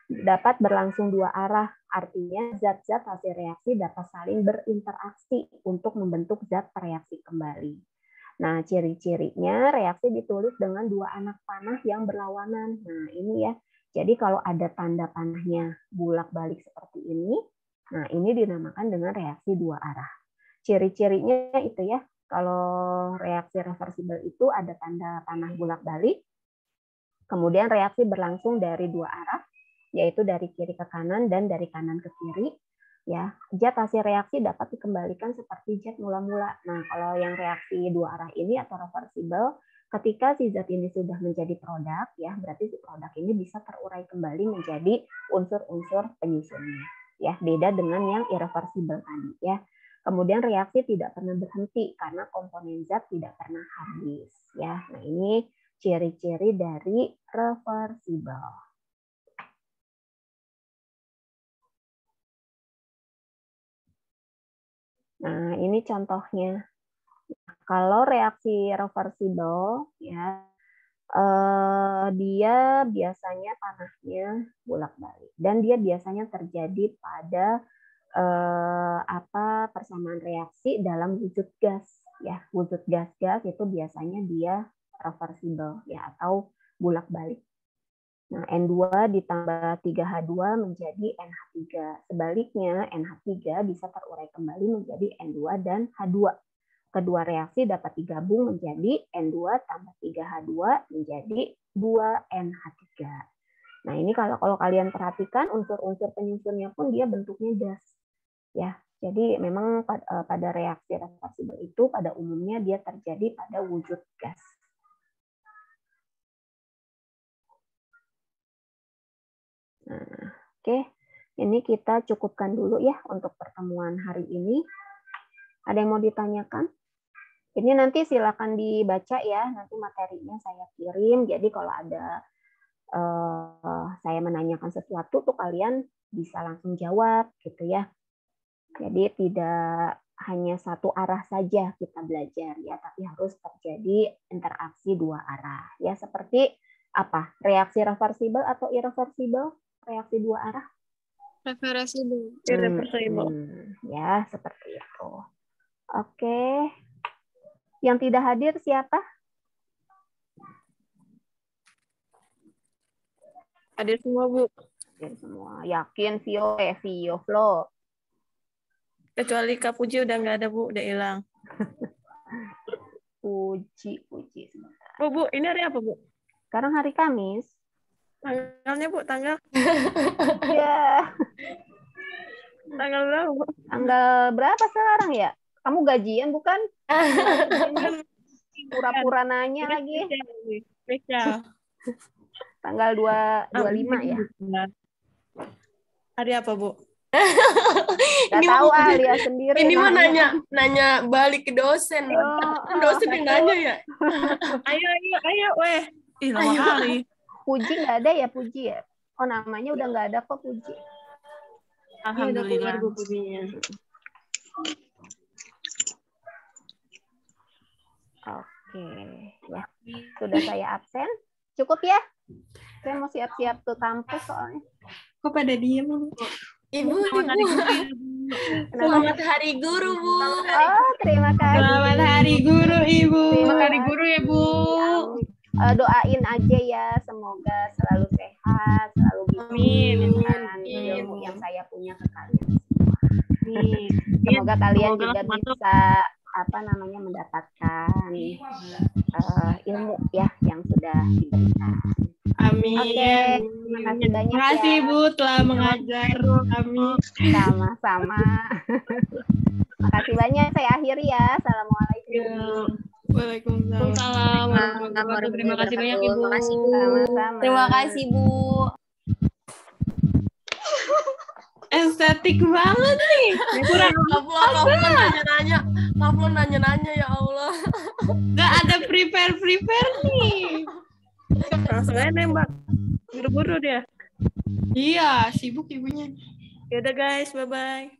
Dapat berlangsung dua arah, artinya zat-zat hasil reaksi dapat saling berinteraksi untuk membentuk zat reaksi kembali. Nah, ciri-cirinya reaksi ditulis dengan dua anak panah yang berlawanan. Nah, ini ya. Jadi kalau ada tanda panahnya bulak-balik seperti ini, nah ini dinamakan dengan reaksi dua arah. Ciri-cirinya itu ya. Kalau reaksi reversible itu ada tanda panah bulak-balik, kemudian reaksi berlangsung dari dua arah, yaitu dari kiri ke kanan dan dari kanan ke kiri. Ya, zat hasil reaksi dapat dikembalikan seperti zat mula-mula. Nah, kalau yang reaksi dua arah ini atau reversible, ketika si zat ini sudah menjadi produk, ya berarti si produk ini bisa terurai kembali menjadi unsur-unsur penyusunnya. Ya, beda dengan yang irreversible tadi. Ya. Kemudian reaksi tidak pernah berhenti karena komponen zat tidak pernah habis. Ya, nah ini ciri-ciri dari reversible. Nah, ini contohnya. Kalau reaksi reversible, ya, dia biasanya panahnya bolak-balik dan dia biasanya terjadi pada persamaan reaksi dalam wujud gas, ya. Wujud gas-gas itu biasanya dia reversible, ya, atau bolak-balik. Nah, N2 ditambah 3H2 menjadi NH3. Sebaliknya, NH3 bisa terurai kembali menjadi N2 dan H2. Kedua reaksi dapat digabung menjadi N2 tambah 3H2 menjadi 2NH3. Nah, ini kalau kalian perhatikan unsur-unsur penyusunnya pun dia bentuknya gas. Ya, jadi memang pada reaksi reversible itu pada umumnya dia terjadi pada wujud gas. Nah, oke. Ini kita cukupkan dulu ya untuk pertemuan hari ini. Ada yang mau ditanyakan? Ini nanti silakan dibaca ya, nanti materinya saya kirim. Jadi kalau ada saya menanyakan sesuatu tuh kalian bisa langsung jawab gitu ya. Jadi tidak hanya satu arah saja kita belajar ya, tapi harus terjadi interaksi dua arah ya. Seperti apa? Reaksi reversible atau irreversible? Reaksi dua arah? Reversible. Irreversible. Ya, seperti itu. Oke. Yang tidak hadir siapa? Hadir semua, Bu. Hadir semua. Yakin, Vio, Flo. Kecuali Kak Puji udah nggak ada, Bu. Udah hilang. Puji. Sebentar. Bu, ini hari apa, Bu? Sekarang hari Kamis. Tanggalnya, Bu, tanggal. Ya. Tanggal berapa, Bu? Tanggal berapa sekarang ya? Kamu gajian bukan? Pura-pura nanya lagi. Spesial. Tanggal 25 ya? Hari apa, Bu? Gak tahu lihat sendiri. Ini mah nanya balik ke dosen. Dosen yang nanya ya. Ayo, weh. Ih, lama kali. Puji nggak ada ya, Puji ya? Oh, namanya udah nggak ada kok, Puji. Alhamdulillah, Bu, Pujinya. Oke, ya. Sudah saya absen. Cukup ya? Saya mau siap-siap ke kampus soalnya. Kok pada diem, Bu? Ibu. Selamat Hari Guru, Bu. Oh, terima kasih. Selamat Hari Guru, Ibu. Selamat Hari Guru ya, Bu. Doain aja ya, semoga selalu sehat, selalu bisa menginginkan ilmu yang saya punya ke kalian semua. Semoga kalian juga bisa mendapatkan ilmu ya yang sudah diberikan. Amin. Oke, terima kasih banyak. Terima kasih, Bu, telah mengajar kami. Sama-sama. Makasih banyak, saya akhiri ya. Assalamualaikum. Ya. Waalaikumsalam. Terima kasih banyak Ibu. Terima kasih, Bu. Sama-sama. Terima kasih, Bu. Estetik banget nih. Kurang Kaflon nanya-nanya ya Allah. Gak ada prepare nih. Langsung aja nembak. Buru-buru dia. Iya, sibuk ibunya. Yaudah guys, bye-bye.